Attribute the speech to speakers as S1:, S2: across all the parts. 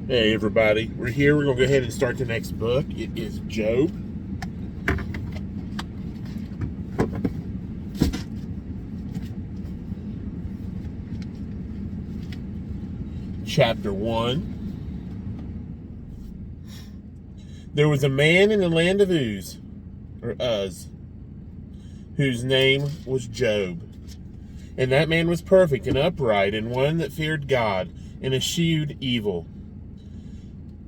S1: Hey everybody, we're here. We're going to go ahead and start the next book. It is Job. Chapter 1. There was a man in the land of Uz, whose name was Job. And that man was perfect and upright, and one that feared God, and eschewed evil.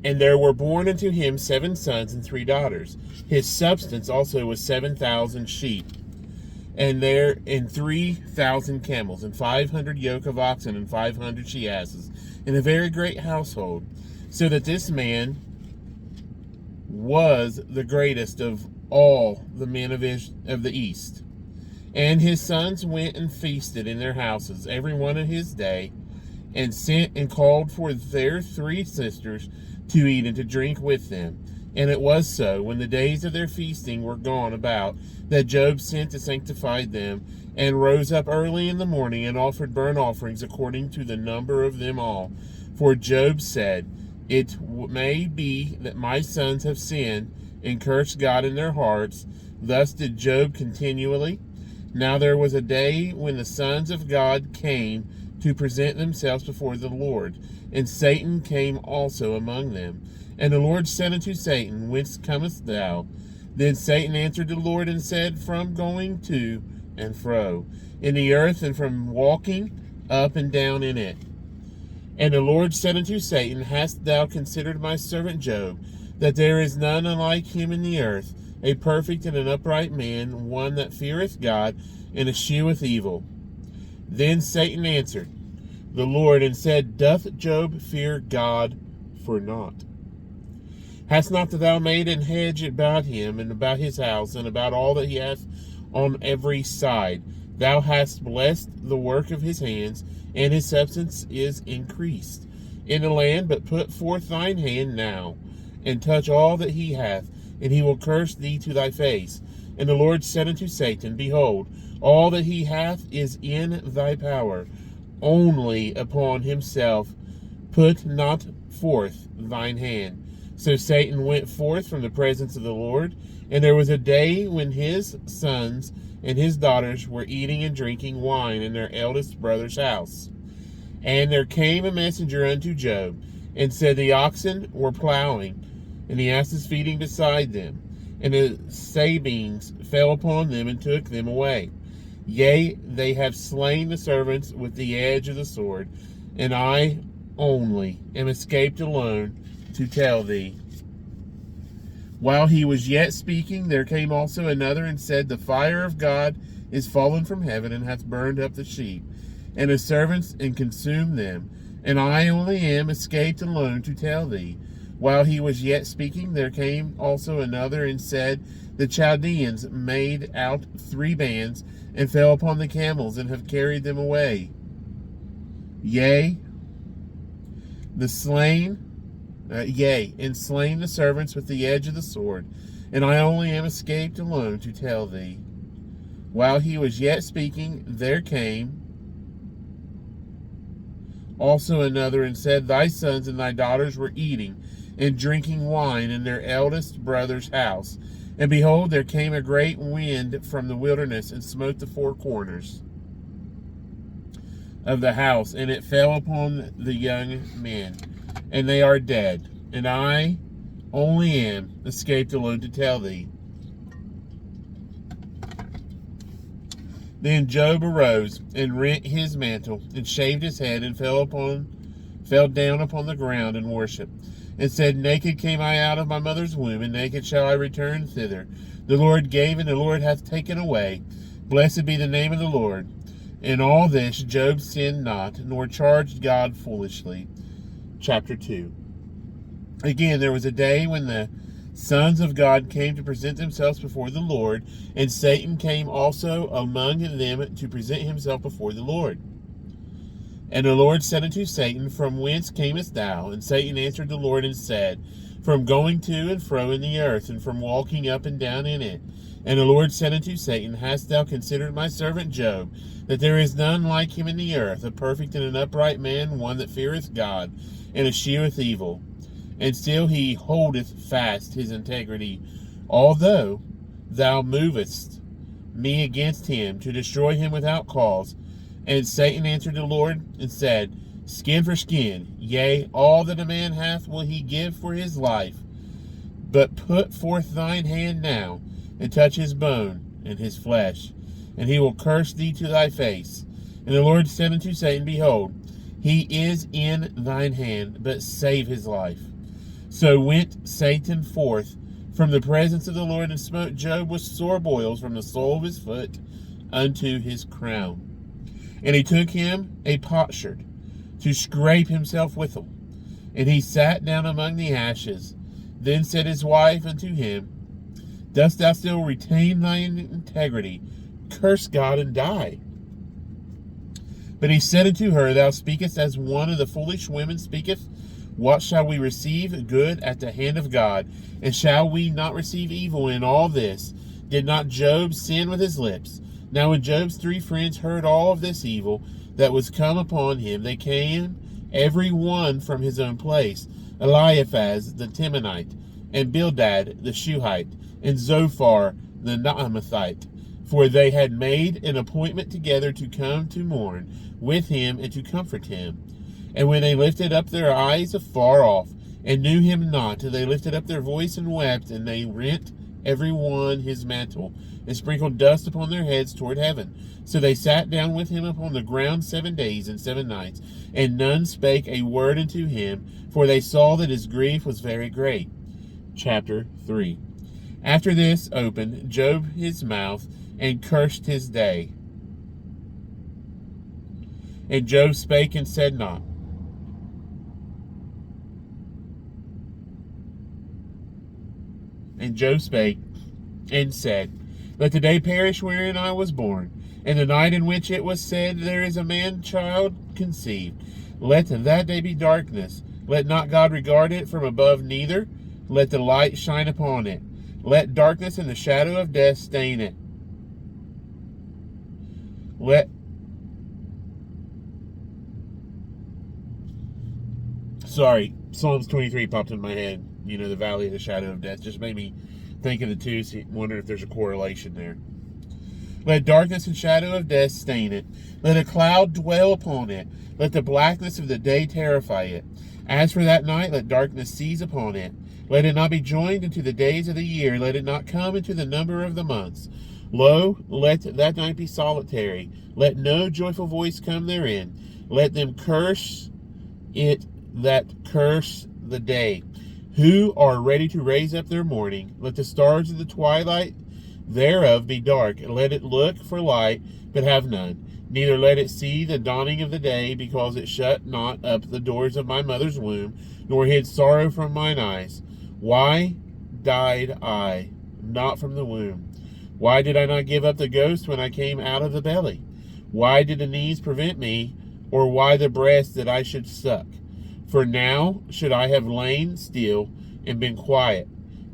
S1: And there were born unto him 7 sons and 3 daughters. His substance also was 7,000 sheep, and 3,000 camels, and 500 yoke of oxen, and 500 she asses, and a very great household. So that this man was the greatest of all the men of the east. And his sons went and feasted in their houses, every one in his day, and sent and called for their 3 sisters to eat and to drink with them. And it was so, when the days of their feasting were gone about, that Job sent to sanctify them, and rose up early in the morning, and offered burnt offerings according to the number of them all. For Job said, It may be that my sons have sinned, and cursed God in their hearts. Thus did Job continually. Now there was a day when the sons of God came to present themselves before the Lord, and Satan came also among them. And the Lord said unto Satan, Whence comest thou? Then Satan answered the Lord and said, From going to and fro in the earth, and from walking up and down in it. And the Lord said unto Satan, Hast thou considered my servant Job, that there is none like him in the earth, a perfect and an upright man, one that feareth God, and escheweth evil? Then Satan answered the Lord and said, Doth Job fear God for naught? Hast not thou made an hedge about him, and about his house, and about all that he hath on every side? Thou hast blessed the work of his hands, and his substance is increased in the land. But put forth thine hand now, and touch all that he hath, and he will curse thee to thy face. And the Lord said unto Satan, Behold, all that he hath is in thy power, only upon himself put not forth thine hand. So Satan went forth from the presence of the Lord. And there was a day when his sons and his daughters were eating and drinking wine in their eldest brother's house. And there came a messenger unto Job, and said, The oxen were plowing, and the asses feeding beside them, and the Sabines fell upon them and took them away. Yea, they have slain the servants with the edge of the sword, and I only am escaped alone to tell thee. While he was yet speaking, there came also another and said, The fire of God is fallen from heaven, and hath burned up the sheep and the servants, and consumed them. And I only am escaped alone to tell thee. While he was yet speaking, there came also another and said, The Chaldeans made out 3 bands, and fell upon the camels, and have carried them away. Yea, and slain the servants with the edge of the sword. And I only am escaped alone to tell thee. While he was yet speaking, there came also another and said, Thy sons and thy daughters were eating and drinking wine in their eldest brother's house. And behold, there came a great wind from the wilderness, and smote the 4 corners of the house, and it fell upon the young men, and they are dead. And I only am escaped alone to tell thee. Then Job arose, and rent his mantle, and shaved his head, and fell down upon the ground, and worshipped, and said, Naked came I out of my mother's womb, and naked shall I return thither. The Lord gave, and the Lord hath taken away. Blessed be the name of the Lord. In all this Job sinned not, nor charged God foolishly. Chapter 2. Again, there was a day when the sons of God came to present themselves before the Lord, and Satan came also among them to present himself before the Lord. And the Lord said unto Satan, From whence camest thou? And Satan answered the Lord and said, From going to and fro in the earth, and from walking up and down in it. And the Lord said unto Satan, Hast thou considered my servant Job, that there is none like him in the earth, a perfect and an upright man, one that feareth God, and escheweth evil. And still he holdeth fast his integrity, although thou movest me against him to destroy him without cause. And Satan answered the Lord and said, Skin for skin, yea, all that a man hath will he give for his life. But put forth thine hand now, and touch his bone and his flesh, and he will curse thee to thy face. And the Lord said unto Satan, Behold, he is in thine hand, but save his life. So went Satan forth from the presence of the Lord, and smote Job with sore boils from the sole of his foot unto his crown. And he took him a potsherd to scrape himself withal, and he sat down among the ashes. Then said his wife unto him, Dost thou still retain thine integrity? Curse God and die. But he said unto her, Thou speakest as one of the foolish women speaketh. What shall we receive good at the hand of God? And shall we not receive evil in all this? Did not Job sin with his lips? Now when Job's 3 friends heard all of this evil that was come upon him, they came every one from his own place, Eliphaz the Temanite, and Bildad the Shuhite, and Zophar the Naamathite, for they had made an appointment together to come to mourn with him and to comfort him. And when they lifted up their eyes afar off, and knew him not, they lifted up their voice and wept, and they rent every one his mantle, and sprinkled dust upon their heads toward heaven. So they sat down with him upon the ground 7 days and 7 nights, and none spake a word unto him, for they saw that his grief was very great. Chapter 3. After this opened Job his mouth, and cursed his day. And Job spake and said not. And Job spake and said, Let the day perish wherein I was born, and the night in which it was said, There is a man-child conceived. Let that day be darkness. Let not God regard it from above, neither let the light shine upon it. Let darkness and the shadow of death stain it. Psalms 23 popped in my head. You know, the valley of the shadow of death. Just made me think of the two, wonder if there's a correlation there. Let darkness and shadow of death stain it. Let a cloud dwell upon it. Let the blackness of the day terrify it. As for that night, let darkness seize upon it. Let it not be joined into the days of the year. Let it not come into the number of the months. Lo, let that night be solitary. Let no joyful voice come therein. Let them curse it that curse the day, who are ready to raise up their mourning. Let the stars of the twilight thereof be dark. Let it look for light, but have none. Neither let it see the dawning of the day, because it shut not up the doors of my mother's womb, nor hid sorrow from mine eyes. Why died I not from the womb? Why did I not give up the ghost when I came out of the belly? Why did the knees prevent me, or why the breast that I should suck? For now should I have lain still and been quiet.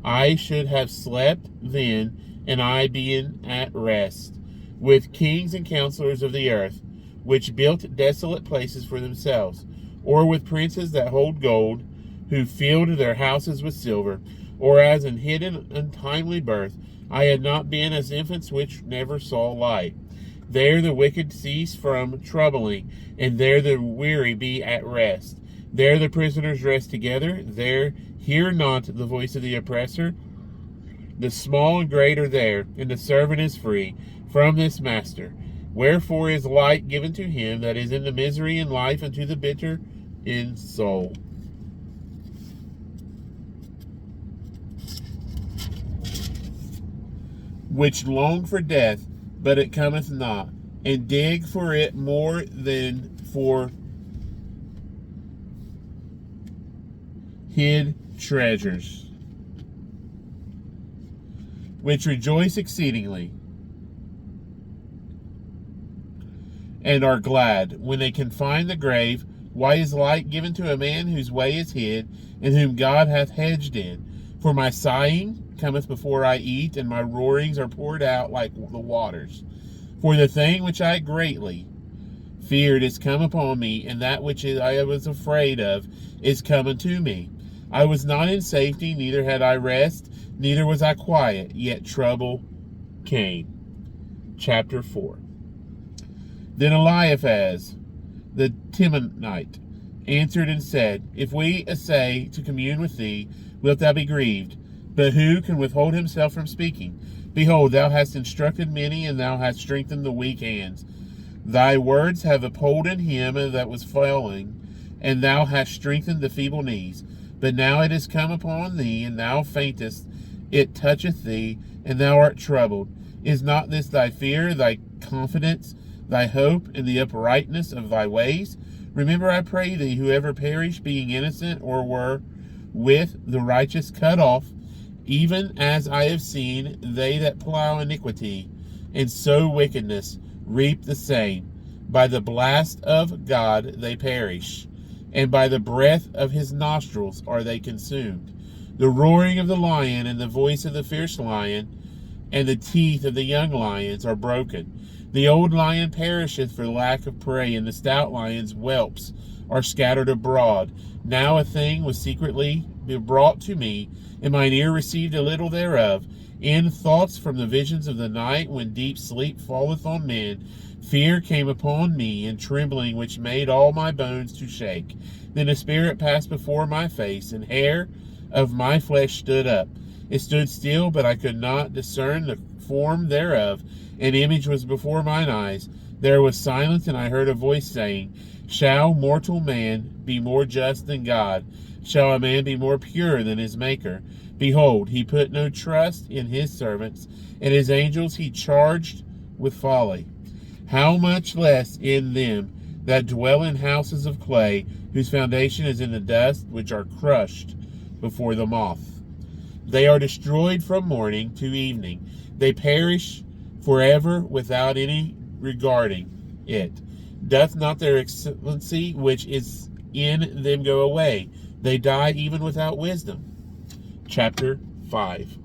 S1: I should have slept then, and I being at rest, with kings and counselors of the earth, which built desolate places for themselves, or with princes that hold gold, who filled their houses with silver, or as in hidden untimely birth, I had not been as infants which never saw light. There the wicked cease from troubling, and there the weary be at rest. There the prisoners rest together. There hear not the voice of the oppressor. The small and great are there, and the servant is free from this master. Wherefore is light given to him that is in the misery in life, and to the bitter in soul. Which long for death, but it cometh not, and dig for it more than for hid treasures, which rejoice exceedingly, and are glad when they can find the grave. Why is light given to a man whose way is hid, and whom God hath hedged in? For my sighing cometh before I eat, and my roarings are poured out like the waters. For the thing which I greatly Fear is come upon me, and that which I was afraid of is come unto me. I was not in safety, neither had I rest, neither was I quiet, yet trouble came. Chapter 4. Then Eliphaz, the Temanite, answered and said, If we essay to commune with thee, wilt thou be grieved? But who can withhold himself from speaking? Behold, thou hast instructed many, and thou hast strengthened the weak hands. Thy words have upholden him that was falling, and thou hast strengthened the feeble knees. But now it is come upon thee, and thou faintest, it toucheth thee, and thou art troubled. Is not this thy fear, thy confidence, thy hope, in the uprightness of thy ways? Remember, I pray thee, whoever perished, being innocent, or were with the righteous cut off, even as I have seen they that plow iniquity and sow wickedness reap the same. By the blast of God they perish, and by the breath of his nostrils are they consumed. The roaring of the lion and the voice of the fierce lion and the teeth of the young lions are broken. The old lion perisheth for lack of prey, and the stout lion's whelps are scattered abroad. Now a thing was secretly brought to me, and mine ear received a little thereof. In thoughts from the visions of the night, when deep sleep falleth on men, fear came upon me, and trembling which made all my bones to shake. Then a spirit passed before my face, and hair of my flesh stood up. It stood still, but I could not discern the form thereof. An image was before mine eyes. There was silence, and I heard a voice saying, Shall mortal man be more just than God? Shall a man be more pure than his Maker? Behold, he put no trust in his servants, and his angels he charged with folly. How much less in them that dwell in houses of clay, whose foundation is in the dust, which are crushed before the moth. They are destroyed from morning to evening. They perish forever without any regarding it. Doth not their excellency which is in them go away? They die even without wisdom. Chapter 5.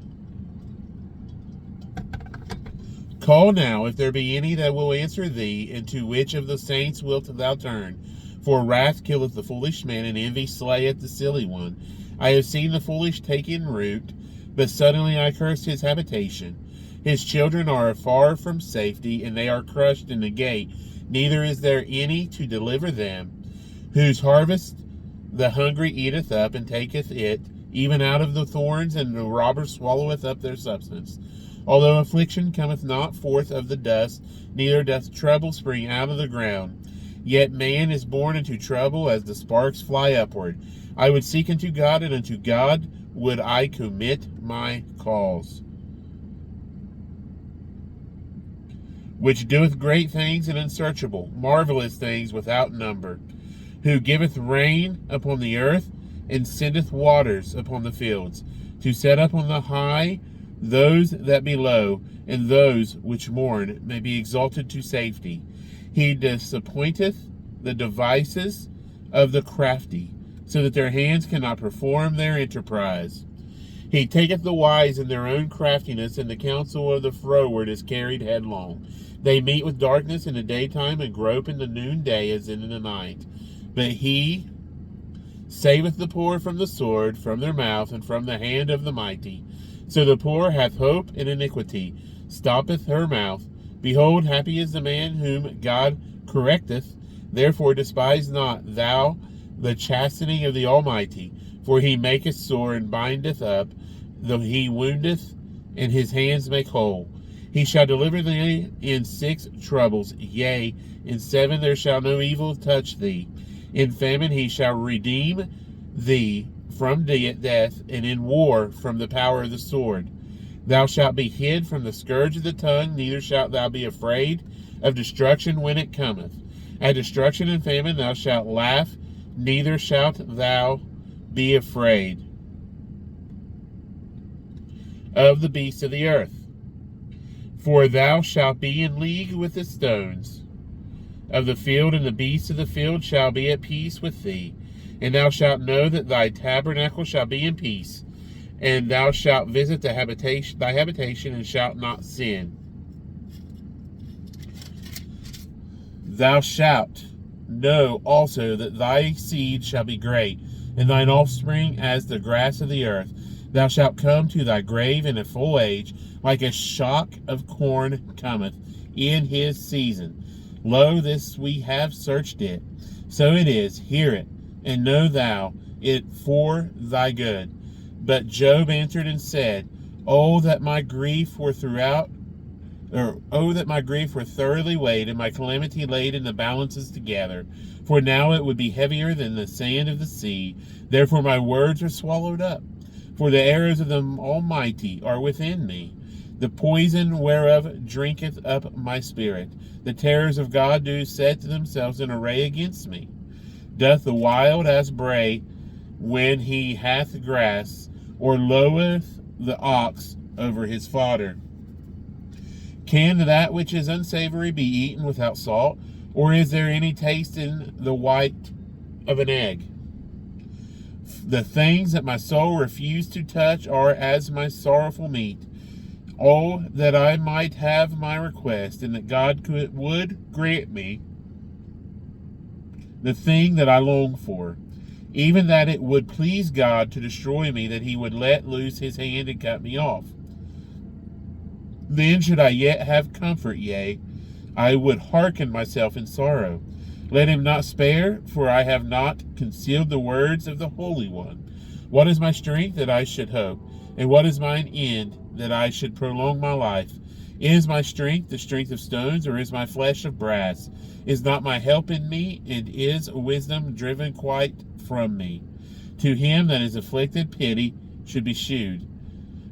S1: Call now, if there be any that will answer thee, and to which of the saints wilt thou turn? For wrath killeth the foolish man, and envy slayeth the silly one. I have seen the foolish take in root, but suddenly I cursed his habitation. His children are far from safety, and they are crushed in the gate. Neither is there any to deliver them. Whose harvest the hungry eateth up, and taketh it, even out of the thorns, and the robber swalloweth up their substance. Although affliction cometh not forth of the dust, neither doth trouble spring out of the ground. Yet man is born into trouble as the sparks fly upward. I would seek unto God, and unto God would I commit my cause, which doeth great things and unsearchable, marvelous things without number, who giveth rain upon the earth, and sendeth waters upon the fields, to set up on the high those that be low, and those which mourn may be exalted to safety. He disappointeth the devices of the crafty, so that their hands cannot perform their enterprise. He taketh the wise in their own craftiness, and the counsel of the froward is carried headlong. They meet with darkness in the daytime, and grope in the noonday as in the night. But he saveth the poor from the sword, from their mouth, and from the hand of the mighty. So the poor hath hope in iniquity, stoppeth her mouth. Behold, happy is the man whom God correcteth. Therefore despise not thou the chastening of the Almighty, for he maketh sore and bindeth up, though he woundeth, and his hands make whole. He shall deliver thee in 6 troubles, yea, in 7 there shall no evil touch thee. In famine he shall redeem thee from death, and in war from the power of the sword. Thou shalt be hid from the scourge of the tongue, neither shalt thou be afraid of destruction when it cometh. At destruction and famine thou shalt laugh, neither shalt thou be afraid of the beasts of the earth. For thou shalt be in league with the stones of the field, and the beasts of the field shall be at peace with thee. And thou shalt know that thy tabernacle shall be in peace, and thou shalt visit thy habitation, and shalt not sin. Thou shalt know also that thy seed shall be great, and thine offspring as the grass of the earth. Thou shalt come to thy grave in a full age, like a shock of corn cometh in his season. Lo, this we have searched it. So it is, hear it, and know thou it for thy good. But Job answered and said, Oh, that my grief were thoroughly weighed, and my calamity laid in the balances together. For now it would be heavier than the sand of the sea. Therefore my words are swallowed up. For the arrows of the Almighty are within me. The poison whereof drinketh up my spirit. The terrors of God do set themselves in array against me. Doth the wild ass bray when he hath grass, or loweth the ox over his fodder? Can that which is unsavory be eaten without salt? Or is there any taste in the white of an egg? The things that my soul refused to touch are as my sorrowful meat. Oh, that I might have my request, and that God would grant me the thing that I long for, even that it would please God to destroy me, that he would let loose his hand and cut me off. Then should I yet have comfort, yea, I would hearken myself in sorrow. Let him not spare, for I have not concealed the words of the Holy One. What is my strength, that I should hope? And what is mine end, that I should prolong my life? Is my strength the strength of stones, or is my flesh of brass? Is not my help in me, and is wisdom driven quite from me? To him that is afflicted, pity should be shewed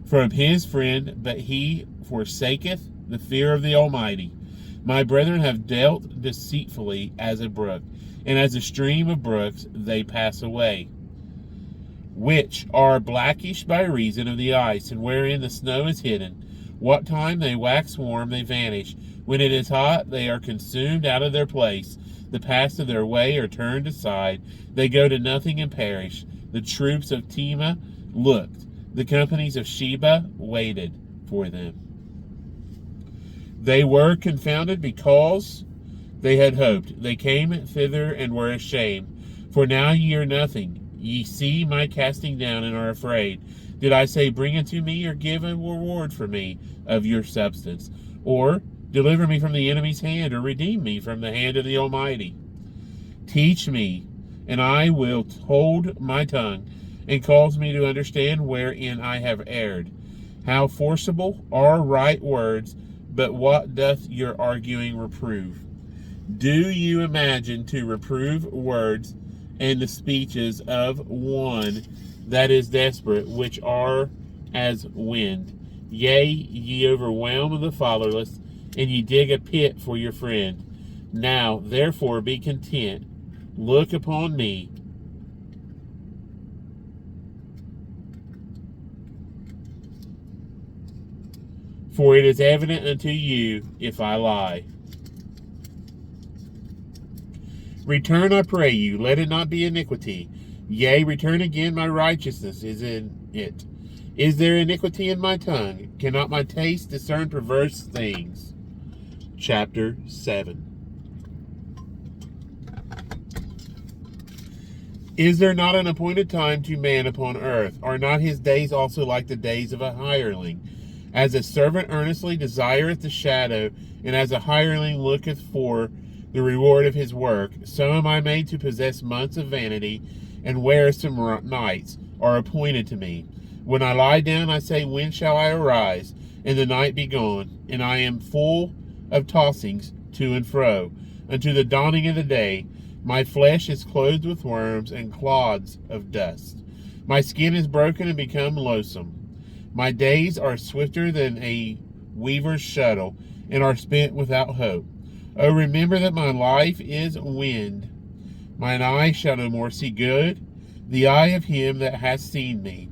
S1: from his friend, but he forsaketh the fear of the Almighty. My brethren have dealt deceitfully as a brook, and as a stream of brooks they pass away, which are blackish by reason of the ice, and wherein the snow is hidden. What time they wax warm, they vanish. When it is hot, they are consumed out of their place. The paths of their way are turned aside. They go to nothing and perish. The troops of Tema looked. The companies of Sheba waited for them. They were confounded because they had hoped. They came thither and were ashamed. For now ye are nothing. Ye see my casting down and are afraid. Did I say, Bring unto me, or give a reward for me of your substance? Or deliver me from the enemy's hand, or redeem me from the hand of the Almighty? Teach me, and I will hold my tongue, and cause me to understand wherein I have erred. How forcible are right words, but what doth your arguing reprove? Do you imagine to reprove words and the speeches of one that is desperate, which are as wind? Yea, ye overwhelm the fatherless, and ye dig a pit for your friend. Now, therefore, be content. Look upon me. For it is evident unto you if I lie. Return, I pray you, let it not be iniquity. Yea, return again, my righteousness is in it. Is there iniquity in my tongue? Cannot my taste discern perverse things? Chapter 7. Is there not an appointed time to man upon earth? Are not his days also like the days of a hireling? As a servant earnestly desireth the shadow, and as a hireling looketh for the reward of his work, so am I made to possess months of vanity, and wearisome nights are appointed to me. When I lie down, I say, When shall I arise, and the night be gone? And I am full of tossings to and fro, unto the dawning of the day. My flesh is clothed with worms and clods of dust. My skin is broken and become loathsome. My days are swifter than a weaver's shuttle, and are spent without hope. Oh, remember that my life is wind. Mine eye shall no more see good. The eye of him that hath seen me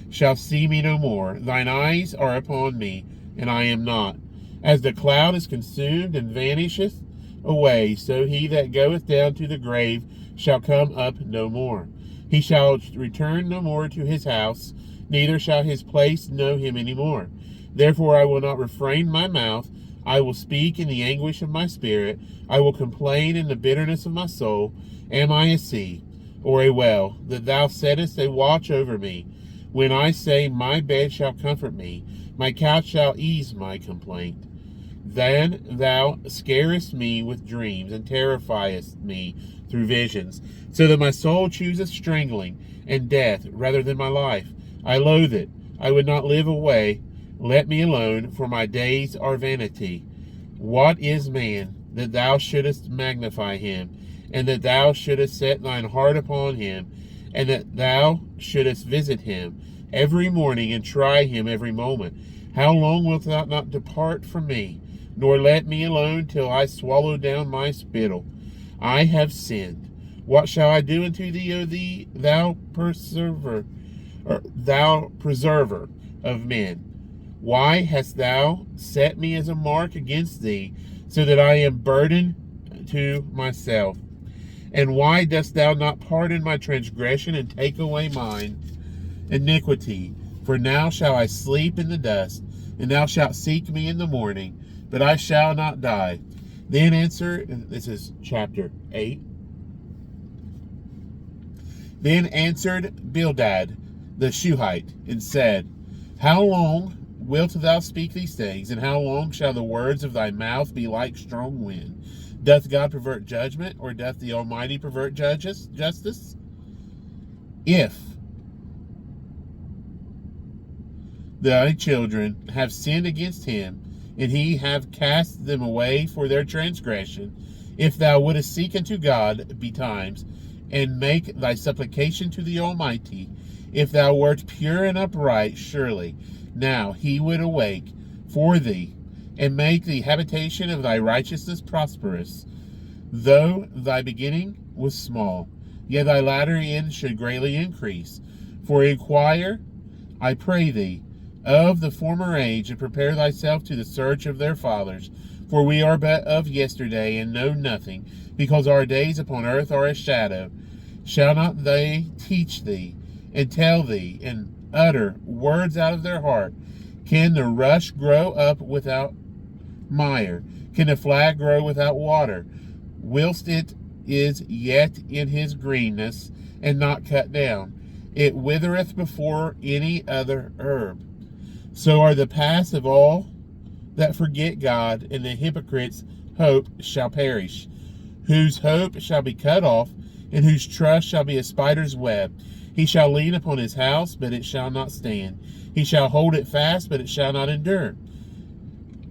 S1: shall see me no more. Thine eyes are upon me, and I am not. As the cloud is consumed and vanisheth away, so he that goeth down to the grave shall come up no more. He shall return no more to his house, neither shall his place know him any more. Therefore I will not refrain my mouth. I will speak in the anguish of my spirit. I will complain in the bitterness of my soul. Am I a sea or a well, that thou settest a watch over me? When I say, my bed shall comfort me, my couch shall ease my complaint. Then thou scarest me with dreams, and terrifiest me through visions, so that my soul chooseth strangling and death rather than my life. I loathe it. I would not live away. Let me alone, for my days are vanity. What is man, that thou shouldest magnify him, and that thou shouldest set thine heart upon him, and that thou shouldest visit him every morning, and try him every moment? How long wilt thou not depart from me, nor let me alone till I swallow down my spittle? I have sinned. What shall I do unto thee, O thee, thou preserver of men? Why hast thou set me as a mark against thee, so that I am burdened to myself? And why dost thou not pardon my transgression, and take away mine iniquity? For now shall I sleep in the dust, and thou shalt seek me in the morning, but I shall not die. Then this is chapter 8. Then answered Bildad the Shuhite, and said, How long wilt thou speak these things, and how long shall the words of thy mouth be like strong wind? Doth God pervert judgment, or doth the Almighty pervert justice? If thy children have sinned against him, and he have cast them away for their transgression, if thou wouldest seek unto God betimes, and make thy supplication to the Almighty, if thou wert pure and upright, surely now he would awake for thee, and make the habitation of thy righteousness prosperous. Though thy beginning was small, yet thy latter end should greatly increase. For inquire, I pray thee, of the former age, and prepare thyself to the search of their fathers. For we are but of yesterday, and know nothing, because our days upon earth are a shadow. Shall not they teach thee, and tell thee, and utter words out of their heart? Can the rush grow up without mire? Can the flag grow without water? Whilst it is yet in his greenness, and not cut down, it withereth before any other herb. So are the paths of all that forget God, and the hypocrite's hope shall perish, whose hope shall be cut off, and whose trust shall be a spider's web. He shall lean upon his house, but it shall not stand. He shall hold it fast, but it shall not endure.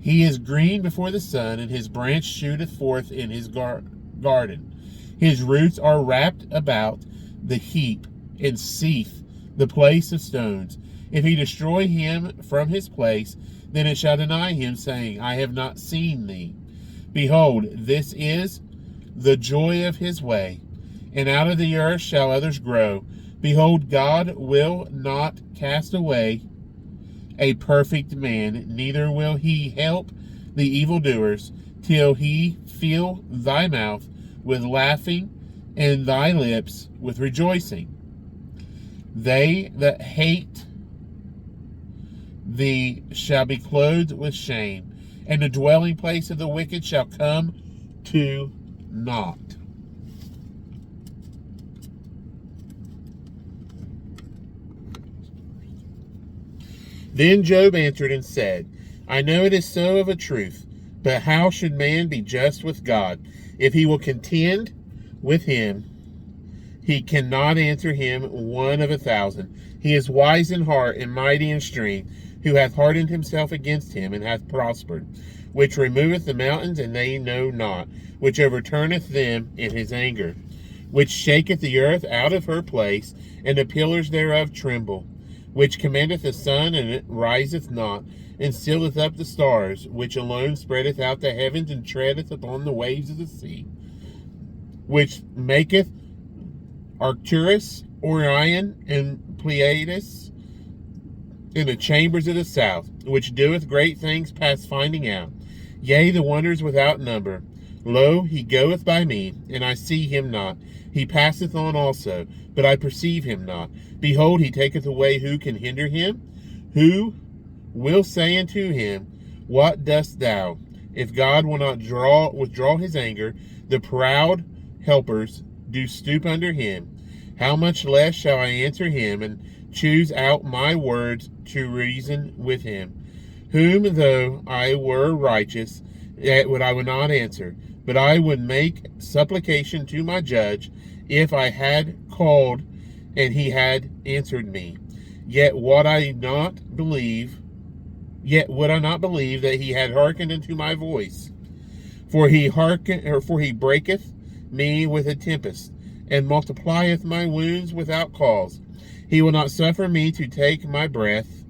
S1: He is green before the sun, and his branch shooteth forth in his garden. His roots are wrapped about the heap, and seeth the place of stones. If he destroy him from his place, then it shall deny him, saying, I have not seen thee. Behold, this is the joy of his way, and out of the earth shall others grow. Behold, God will not cast away a perfect man, neither will he help the evildoers, till he fill thy mouth with laughing, and thy lips with rejoicing. They that hate thee shall be clothed with shame, and the dwelling place of the wicked shall come to naught. Then Job answered and said, I know it is so of a truth, but how should man be just with God? If he will contend with him, he cannot answer him one of 1,000. He is wise in heart and mighty in strength, who hath hardened himself against him, and hath prospered, which removeth the mountains, and they know not, which overturneth them in his anger, which shaketh the earth out of her place, and the pillars thereof tremble, which commandeth the sun, and it riseth not, and sealeth up the stars, which alone spreadeth out the heavens, and treadeth upon the waves of the sea, which maketh Arcturus, Orion, and Pleiades in the chambers of the south, which doeth great things past finding out, yea, the wonders without number. Lo, he goeth by me, and I see him not. He passeth on also, but I perceive him not. Behold, he taketh away, who can hinder him? Who will say unto him, What dost thou? If God will not withdraw his anger, the proud helpers do stoop under him. How much less shall I answer him and choose out my words to reason with him? Whom though I were righteous, yet would I not answer, but I would make supplication to my judge, if I had called and he had answered me. Yet would I not believe that he had hearkened unto my voice. For he breaketh me with a tempest, and multiplieth my wounds without cause. He will not suffer me to take my breath,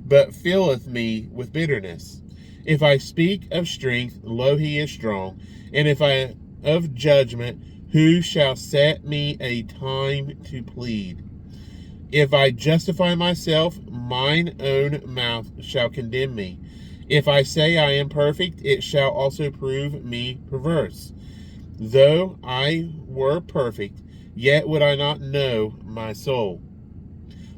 S1: but filleth me with bitterness. If I speak of strength, lo, he is strong. And if I of judgment, who shall set me a time to plead? If I justify myself, mine own mouth shall condemn me. If I say I am perfect, it shall also prove me perverse. Though I were perfect, yet would I not know my soul.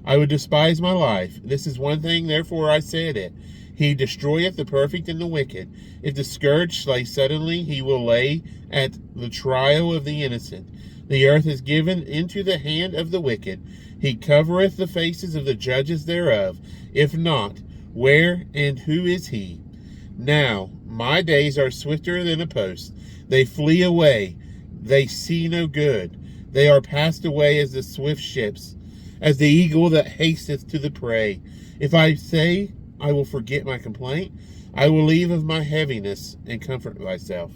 S1: I would despise my life. This is one thing, therefore I said it. He destroyeth the perfect and the wicked. If the scourge slay suddenly, he will lay at the trial of the innocent. The earth is given into the hand of the wicked. He covereth the faces of the judges thereof. If not, where and who is he? Now my days are swifter than a post. They flee away. They see no good. They are passed away as the swift ships, as the eagle that hasteth to the prey. If I say I will forget my complaint, I will leave of my heaviness and comfort myself.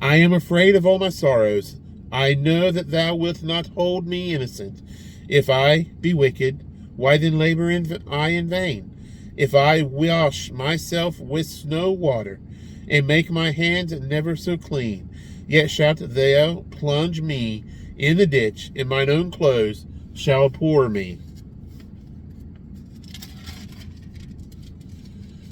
S1: I am afraid of all my sorrows. I know that thou wilt not hold me innocent. If I be wicked, why then labor I in vain? If I wash myself with snow water, and make my hands never so clean, yet shalt thou plunge me in the ditch, and mine own clothes shall pour me.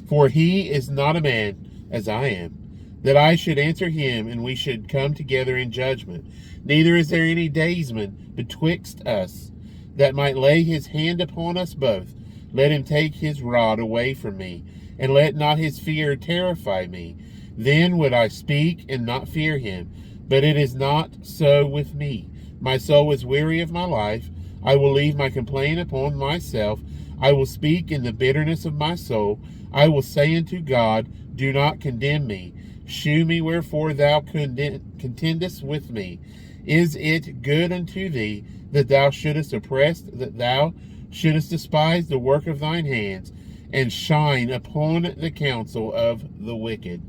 S1: For he is not a man as I am, that I should answer him, and we should come together in judgment. Neither is there any daysman betwixt us, that might lay his hand upon us both. Let him take his rod away from me, and let not his fear terrify me. Then would I speak and not fear him. But it is not so with me. My soul is weary of my life. I will leave my complaint upon myself. I will speak in the bitterness of my soul. I will say unto God, do not condemn me. Shew me wherefore thou contendest with me. Is it good unto thee that thou shouldest oppress, that thou shouldest despise the work of thine hands, and shine upon the counsel of the wicked?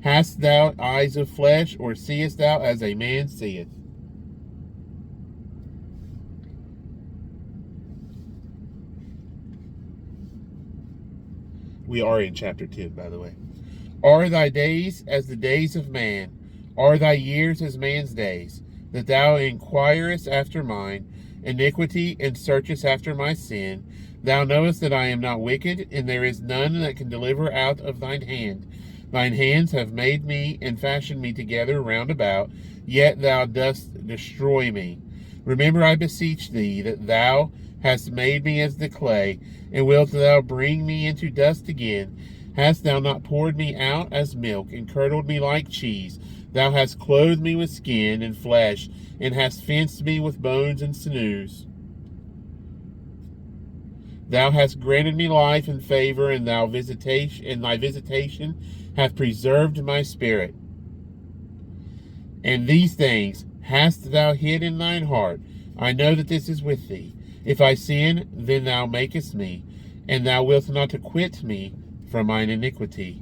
S1: Hast thou eyes of flesh, or seest thou as a man seeth? We are in chapter 10, by the way. Are thy days as the days of man? Are thy years as man's days? That thou inquirest after mine iniquity, and searchest after my sin. Thou knowest that I am not wicked, and there is none that can deliver out of thine hand. Thine hands have made me and fashioned me together round about, yet thou dost destroy me. Remember, I beseech thee, that thou hast made me as the clay, and wilt thou bring me into dust again? Hast thou not poured me out as milk, and curdled me like cheese? Thou hast clothed me with skin and flesh, and hast fenced me with bones and sinews. Thou hast granted me life and favor, and thy visitation hath preserved my spirit. And these things hast thou hid in thine heart. I know that this is with thee. If I sin, then thou makest me, and thou wilt not acquit me from mine iniquity.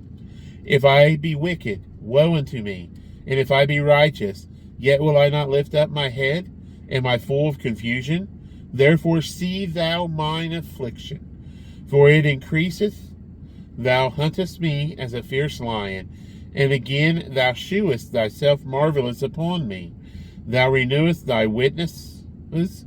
S1: If I be wicked, woe unto me. And if I be righteous, yet will I not lift up my head? Am I full of confusion? Therefore see thou mine affliction, for it increaseth. Thou huntest me as a fierce lion, and again thou shewest thyself marvelous upon me. Thou renewest thy witnesses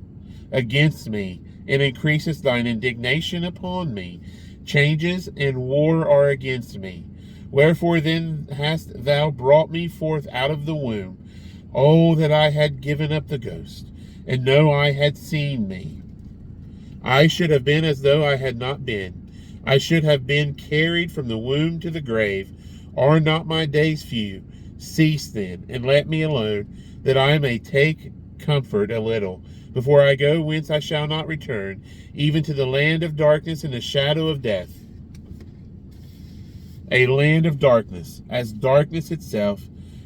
S1: against me, and increasest thine indignation upon me. Changes and war are against me. Wherefore then hast thou brought me forth out of the womb? Oh, that I had given up the ghost, and no eye had seen me. I should have been as though I had not been. I should have been carried from the womb to the grave. Are not my days few? Cease then, and let me alone, that I may take comfort a little, before I go whence I shall not return, even to the land of darkness and the shadow of death. A land of darkness, as darkness itself,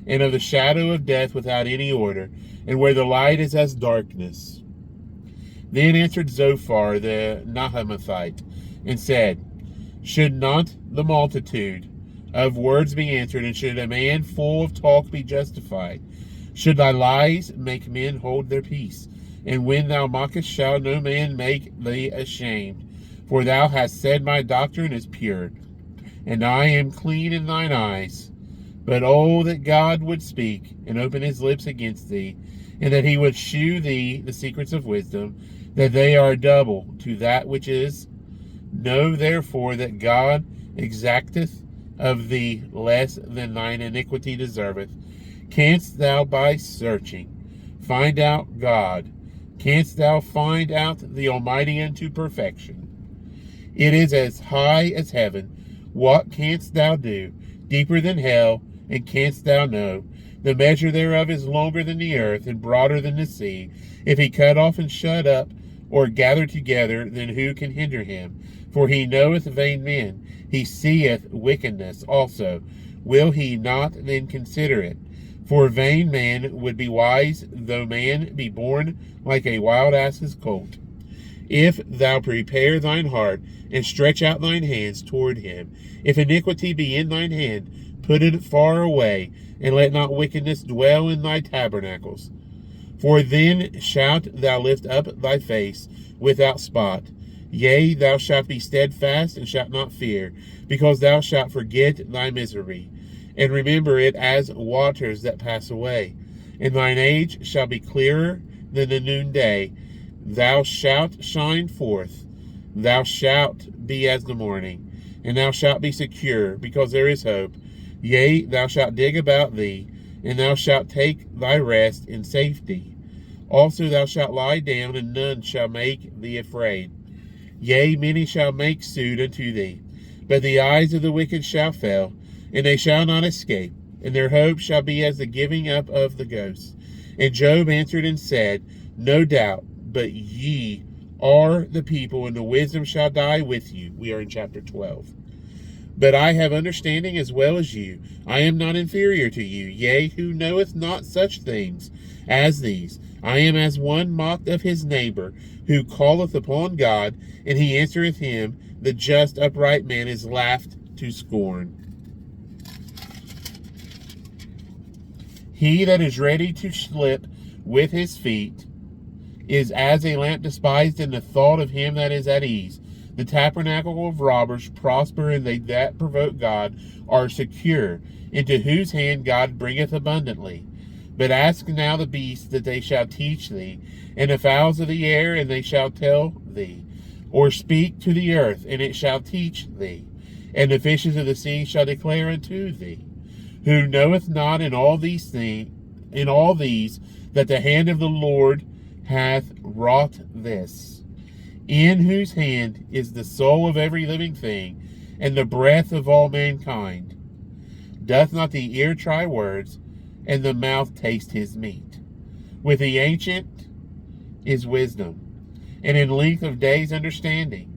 S1: and of the shadow of death without any order, and where the light is as darkness. Then answered Zophar the Naamathite, and said, Should not the multitude of words be answered, and should a man full of talk be justified? Should thy lies make men hold their peace? And when thou mockest, shall no man make thee ashamed? For thou hast said, My doctrine is pure, and I am clean in thine eyes. But oh, that God would speak, and open his lips against thee, and that he would shew thee the secrets of wisdom, that they are double to that which is. Know therefore that God exacteth of thee less than thine iniquity deserveth. Canst thou by searching find out God? Canst thou find out the Almighty unto perfection? It is as high as heaven. What canst thou do? Deeper than hell, and canst thou know? The measure thereof is longer than the earth, and broader than the sea. If he cut off and shut up, or gather together, then who can hinder him? For he knoweth vain men. He seeth wickedness also. Will he not then consider it? For vain man would be wise, though man be born like a wild ass's colt. If thou prepare thine heart, and stretch out thine hands toward him, if iniquity be in thine hand, put it far away, and let not wickedness dwell in thy tabernacles. For then shalt thou lift up thy face without spot. Yea, thou shalt be steadfast, and shalt not fear, because thou shalt forget thy misery, and remember it as waters that pass away. And thine age shall be clearer than the noonday. Thou shalt shine forth. Thou shalt be as the morning, and thou shalt be secure, because there is hope. Yea, thou shalt dig about thee, and thou shalt take thy rest in safety. Also thou shalt lie down, and none shall make thee afraid. Yea, many shall make suit unto thee. But the eyes of the wicked shall fail, and they shall not escape, and their hope shall be as the giving up of the ghost. And Job answered and said, No doubt, but ye are the people, and the wisdom shall die with you. We are in chapter 12. But I have understanding as well as you. I am not inferior to you. Yea, who knoweth not such things as these? I am as one mocked of his neighbor, who calleth upon God, and he answereth him. The just upright man is laughed to scorn. He that is ready to slip with his feet is as a lamp despised in the thought of him that is at ease. The tabernacle of robbers prosper, and they that provoke God are secure, into whose hand God bringeth abundantly. But ask now the beasts, that they shall teach thee, and the fowls of the air, and they shall tell thee. Or speak to the earth, and it shall teach thee, and the fishes of the sea shall declare unto thee. Who knoweth not in all these that the hand of the Lord hath wrought this, in whose hand is the soul of every living thing, and the breath of all mankind? Doth not the ear try words, and the mouth taste his meat? With the ancient is wisdom, and in length of days understanding.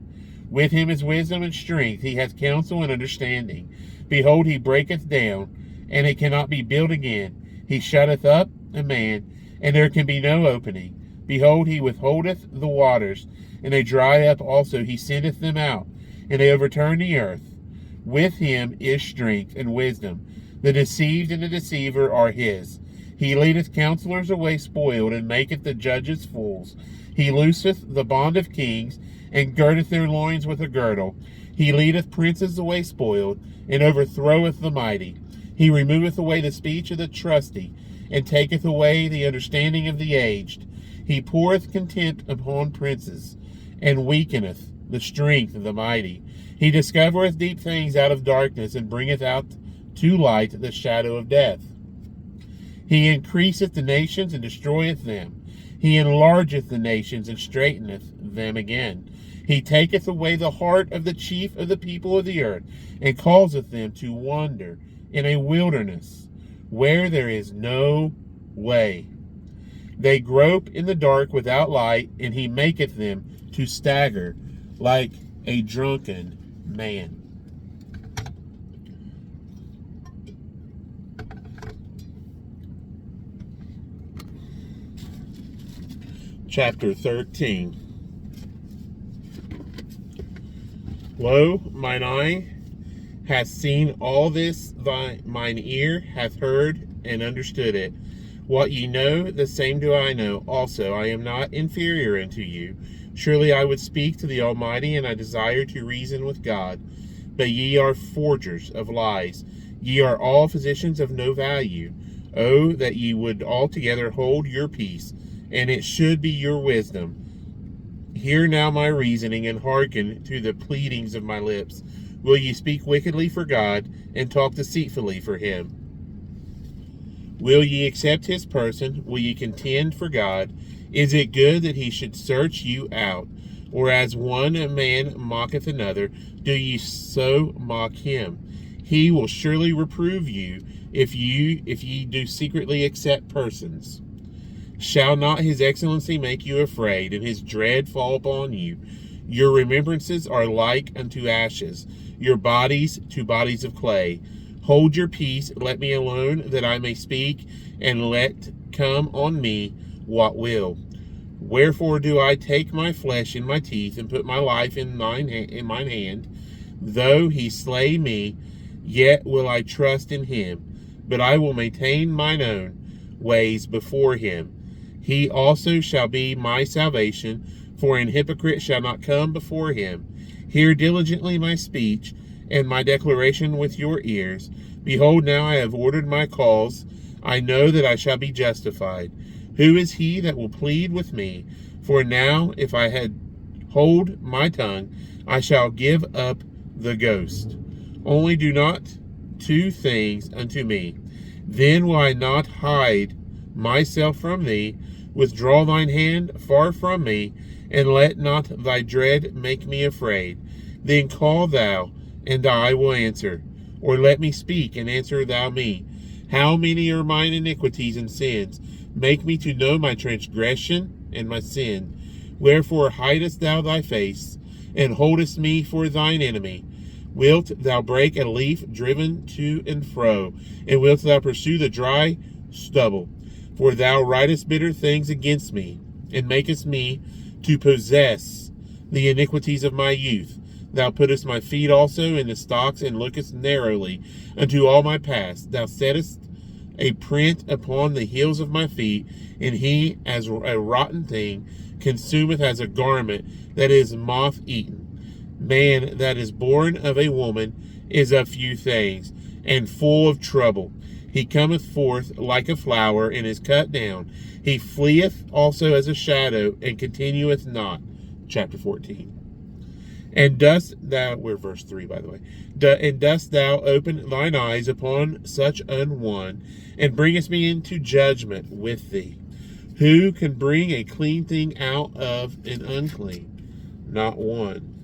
S1: With him is wisdom and strength. He hath counsel and understanding. Behold, he breaketh down, and it cannot be built again. He shutteth up a man, and there can be no opening. Behold, he withholdeth the waters, and they dry up also. He sendeth them out, and they overturn the earth. With him is strength and wisdom. The deceived and the deceiver are his. He leadeth counselors away spoiled, and maketh the judges fools. He looseth the bond of kings, and girdeth their loins with a girdle. He leadeth princes away spoiled, and overthroweth the mighty. He removeth away the speech of the trusty, and taketh away the understanding of the aged. He poureth contempt upon princes, and weakeneth the strength of the mighty. He discovereth deep things out of darkness, and bringeth out to light the shadow of death. He increaseth the nations, and destroyeth them. He enlargeth the nations, and straighteneth them again. He taketh away the heart of the chief of the people of the earth, and causeth them to wander in a wilderness, where there is no way. They grope in the dark without light, and he maketh them to stagger like a drunken man. Chapter 13. Lo, mine eye hath seen all this, mine ear hath heard and understood it. What ye know, the same do I know also. I am not inferior unto you. Surely I would speak to the Almighty, and I desire to reason with God. But ye are forgers of lies. Ye are all physicians of no value. Oh, that ye would altogether hold your peace, and it should be your wisdom. Hear now my reasoning, and hearken to the pleadings of my lips. Will ye speak wickedly for God, and talk deceitfully for him? Will ye accept his person? Will ye contend for God? Is it good that he should search you out? Or as one man mocketh another, do ye so mock him? He will surely reprove you if ye do secretly accept persons. Shall not his excellency make you afraid, and his dread fall upon you? Your remembrances are like unto ashes, your bodies to bodies of clay. Hold your peace, let me alone, that I may speak, and let come on me what will. Wherefore do I take my flesh in my teeth, and put my life in mine hand? Though he slay me, yet will I trust in him, but I will maintain mine own ways before him. He also shall be my salvation, for an hypocrite shall not come before him. Hear diligently my speech, and my declaration with your ears. Behold, now I have ordered my cause. I know that I shall be justified. Who is he that will plead with me? For now, if I had hold my tongue, I shall give up the ghost. Only do not two things unto me. Then will I not hide myself from thee. Withdraw thine hand far from me, and let not thy dread make me afraid. Then call thou, and I will answer. Or let me speak, and answer thou me. How many are mine iniquities and sins? Make me to know my transgression and my sin. Wherefore hidest thou thy face, and holdest me for thine enemy? Wilt thou break a leaf driven to and fro, and wilt thou pursue the dry stubble? For thou writest bitter things against me, and makest me to possess the iniquities of my youth. Thou puttest my feet also in the stocks, and lookest narrowly unto all my past. Thou settest a print upon the heels of my feet, and he, as a rotten thing, consumeth as a garment that is moth-eaten. Man that is born of a woman is of few things, and full of trouble. He cometh forth like a flower, and is cut down. He fleeth also as a shadow, and continueth not. Chapter 14. And dost thou, we're verse 3 by the way, and dost thou open thine eyes upon such an one, and bringest me into judgment with thee? Who can bring a clean thing out of an unclean? Not one.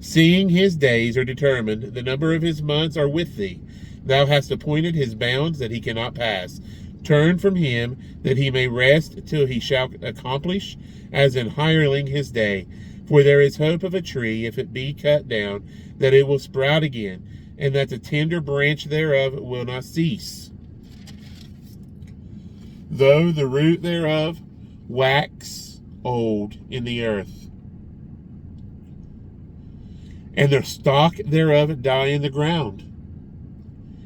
S1: Seeing his days are determined, the number of his months are with thee. Thou hast appointed his bounds that he cannot pass. Turn from him, that he may rest till he shall accomplish as an hireling his day. For there is hope of a tree, if it be cut down, that it will sprout again, and that the tender branch thereof will not cease. Though the root thereof wax old in the earth, and the stalk thereof die in the ground,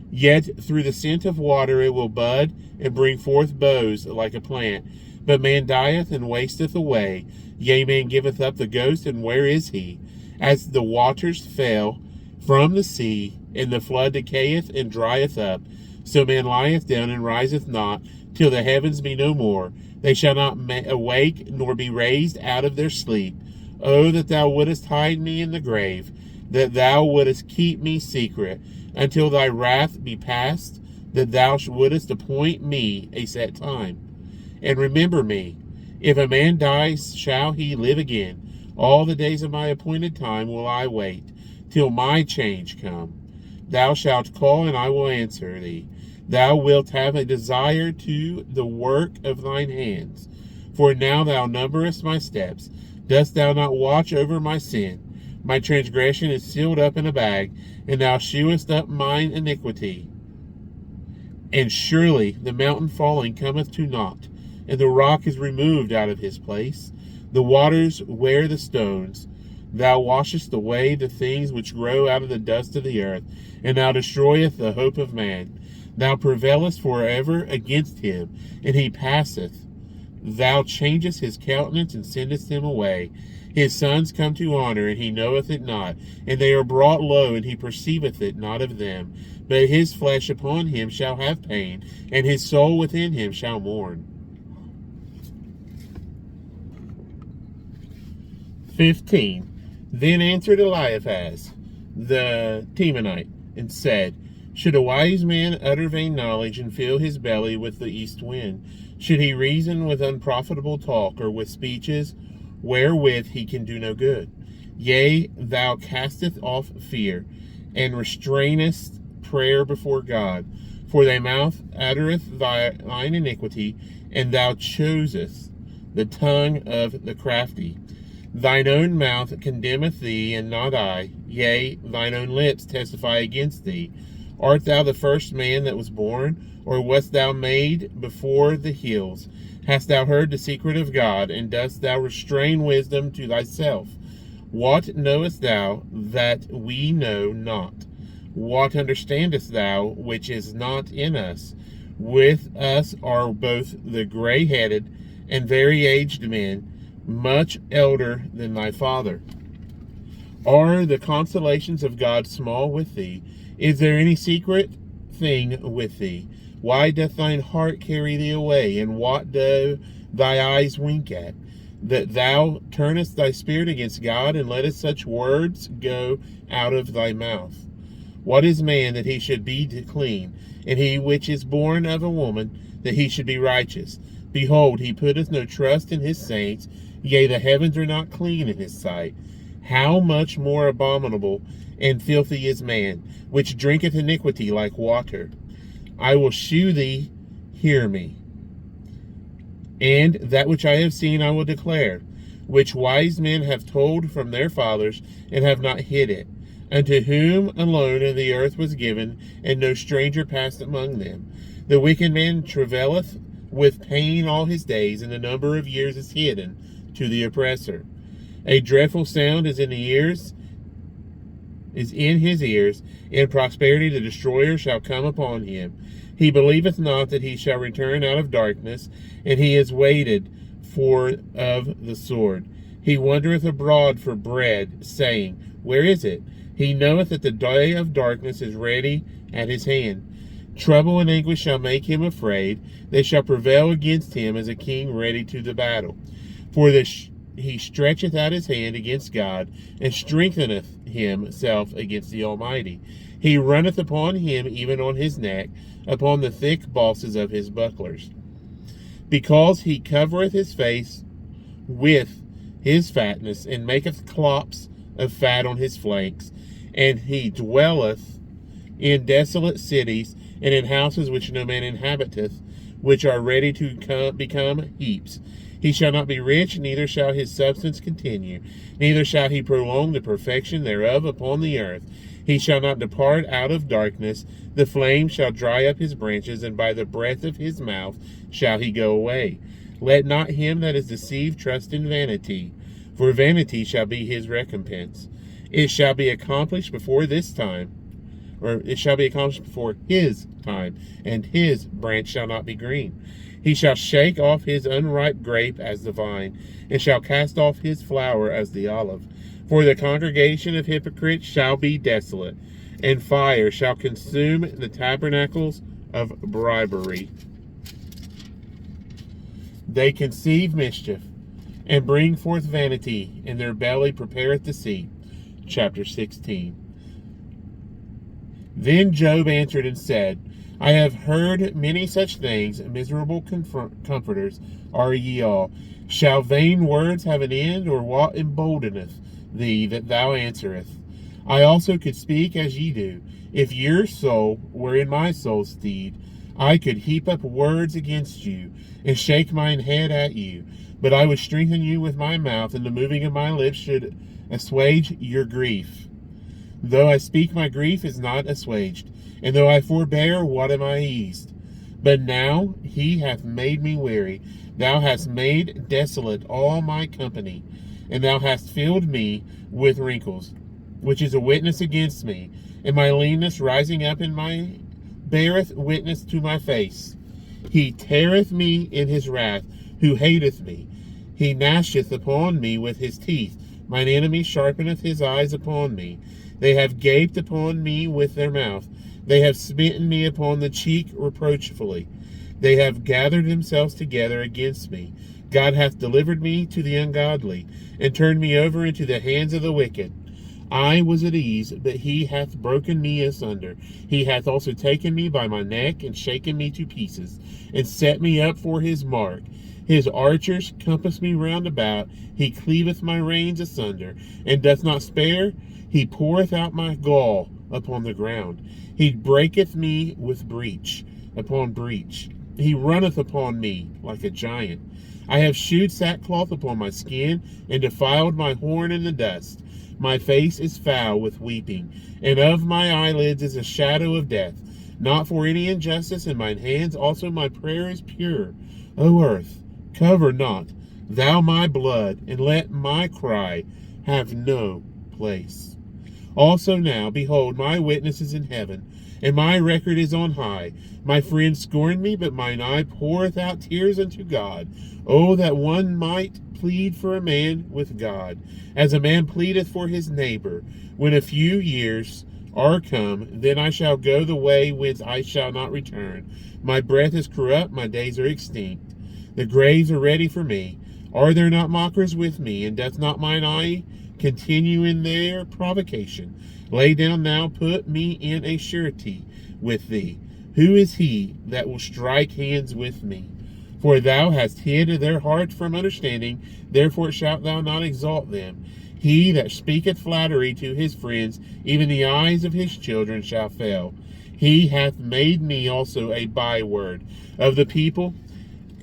S1: yet through the scent of water it will bud and bring forth boughs like a plant. But man dieth and wasteth away. Yea, man giveth up the ghost, and where is he? As the waters fail from the sea, and the flood decayeth and drieth up, so man lieth down and riseth not, till the heavens be no more. They shall not awake, nor be raised out of their sleep. Oh, that thou wouldest hide me in the grave, that thou wouldest keep me secret, until thy wrath be past, that thou wouldest appoint me a set time, and remember me. If a man dies, shall he live again? All the days of my appointed time will I wait, till my change come. Thou shalt call, and I will answer thee. Thou wilt have a desire to the work of thine hands. For now thou numberest my steps. Dost thou not watch over my sin? My transgression is sealed up in a bag, and thou shewest up mine iniquity. And surely the mountain falling cometh to naught, and the rock is removed out of his place. The waters wear the stones. Thou washest away the things which grow out of the dust of the earth, and thou destroyest the hope of man. Thou prevailest forever against him, and he passeth. Thou changest his countenance, and sendest him away. His sons come to honor, and he knoweth it not, and they are brought low, and he perceiveth it not of them. But his flesh upon him shall have pain, and his soul within him shall mourn. 15. Then answered Eliphaz the Temanite, and said, Should a wise man utter vain knowledge, and fill his belly with the east wind? Should he reason with unprofitable talk, or with speeches wherewith he can do no good? Yea, thou castest off fear, and restrainest prayer before God. For thy mouth uttereth thine iniquity, and thou chosest the tongue of the crafty. Thine own mouth condemneth thee, and not I. Yea, thine own lips testify against thee. Art thou the first man that was born, or wast thou made before the hills? Hast thou heard the secret of God, and dost thou restrain wisdom to thyself? What knowest thou that we know not? What understandest thou which is not in us? With us are both the gray-headed and very aged men, much elder than thy father. Are the consolations of God small with thee? Is there any secret thing with thee? Why doth thine heart carry thee away, and what do thy eyes wink at? That thou turnest thy spirit against God, and lettest such words go out of thy mouth? What is man that he should be clean, and he which is born of a woman that he should be righteous? Behold, he putteth no trust in his saints, yea, the heavens are not clean in his sight. How much more abominable and filthy is man, which drinketh iniquity like water? I will shew thee, hear me. And that which I have seen I will declare, which wise men have told from their fathers, and have not hid it, unto whom alone the earth was given, and no stranger passed among them. The wicked man travaileth with pain all his days, and the number of years is hidden to the oppressor. A dreadful sound is in his ears. In prosperity the destroyer shall come upon him. He believeth not that he shall return out of darkness, and he is waited for of the sword. He wandereth abroad for bread, saying, Where is it? He knoweth that the day of darkness is ready at his hand. Trouble and anguish shall make him afraid. They shall prevail against him as a king ready to the battle. For he stretcheth out his hand against God, and strengtheneth himself against the Almighty. He runneth upon him, even on his neck, upon the thick bosses of his bucklers. Because he covereth his face with his fatness, and maketh clops of fat on his flanks, and he dwelleth in desolate cities, and in houses which no man inhabiteth, which are ready to become heaps. He shall not be rich, neither shall his substance continue, neither shall he prolong the perfection thereof upon the earth. He shall not depart out of darkness. The flame shall dry up his branches, and by the breath of his mouth shall he go away. Let not him that is deceived trust in vanity, for vanity shall be his recompense. It shall be accomplished before his time, and his branch shall not be green. He shall shake off his unripe grape as the vine, and shall cast off his flower as the olive. For the congregation of hypocrites shall be desolate, and fire shall consume the tabernacles of bribery. They conceive mischief, and bring forth vanity, and their belly prepareth deceit. Chapter 16. Then Job answered and said, I have heard many such things. Miserable comforters are ye all. Shall vain words have an end, or what emboldeneth thee that thou answerest? I also could speak as ye do. If your soul were in my soul's stead, I could heap up words against you, and shake mine head at you. But I would strengthen you with my mouth, and the moving of my lips should assuage your grief. Though I speak, my grief is not assuaged, and though I forbear, what am I eased? But now he hath made me weary. Thou hast made desolate all my company, and thou hast filled me with wrinkles, which is a witness against me, and my leanness rising up in my beareth witness to my face. He teareth me in his wrath, who hateth me. He gnasheth upon me with his teeth. Mine enemy sharpeneth his eyes upon me. They have gaped upon me with their mouth. They have smitten me upon the cheek reproachfully. They have gathered themselves together against me. God hath delivered me to the ungodly, and turned me over into the hands of the wicked. I was at ease, but he hath broken me asunder. He hath also taken me by my neck, and shaken me to pieces, and set me up for his mark. His archers compass me round about. He cleaveth my reins asunder, and doth not spare. He poureth out my gall upon the ground. He breaketh me with breach upon breach. He runneth upon me like a giant. I have shewed sackcloth upon my skin, and defiled my horn in the dust. My face is foul with weeping, and of my eyelids is a shadow of death. Not for any injustice, in mine hands also my prayer is pure. O earth, cover not thou my blood, and let my cry have no place. Also now, behold, my witness is in heaven, and my record is on high. My friends scorn me, but mine eye poureth out tears unto God. Oh, that one might plead for a man with God, as a man pleadeth for his neighbor. When a few years are come, then I shall go the way whence I shall not return. My breath is corrupt, my days are extinct. The graves are ready for me. Are there not mockers with me, and doth not mine eye continue in their provocation? Lay down now, put me in a surety with thee. Who is he that will strike hands with me? For thou hast hid their heart from understanding, therefore shalt thou not exalt them. He that speaketh flattery to his friends, even the eyes of his children shall fail. He hath made me also a byword of the people,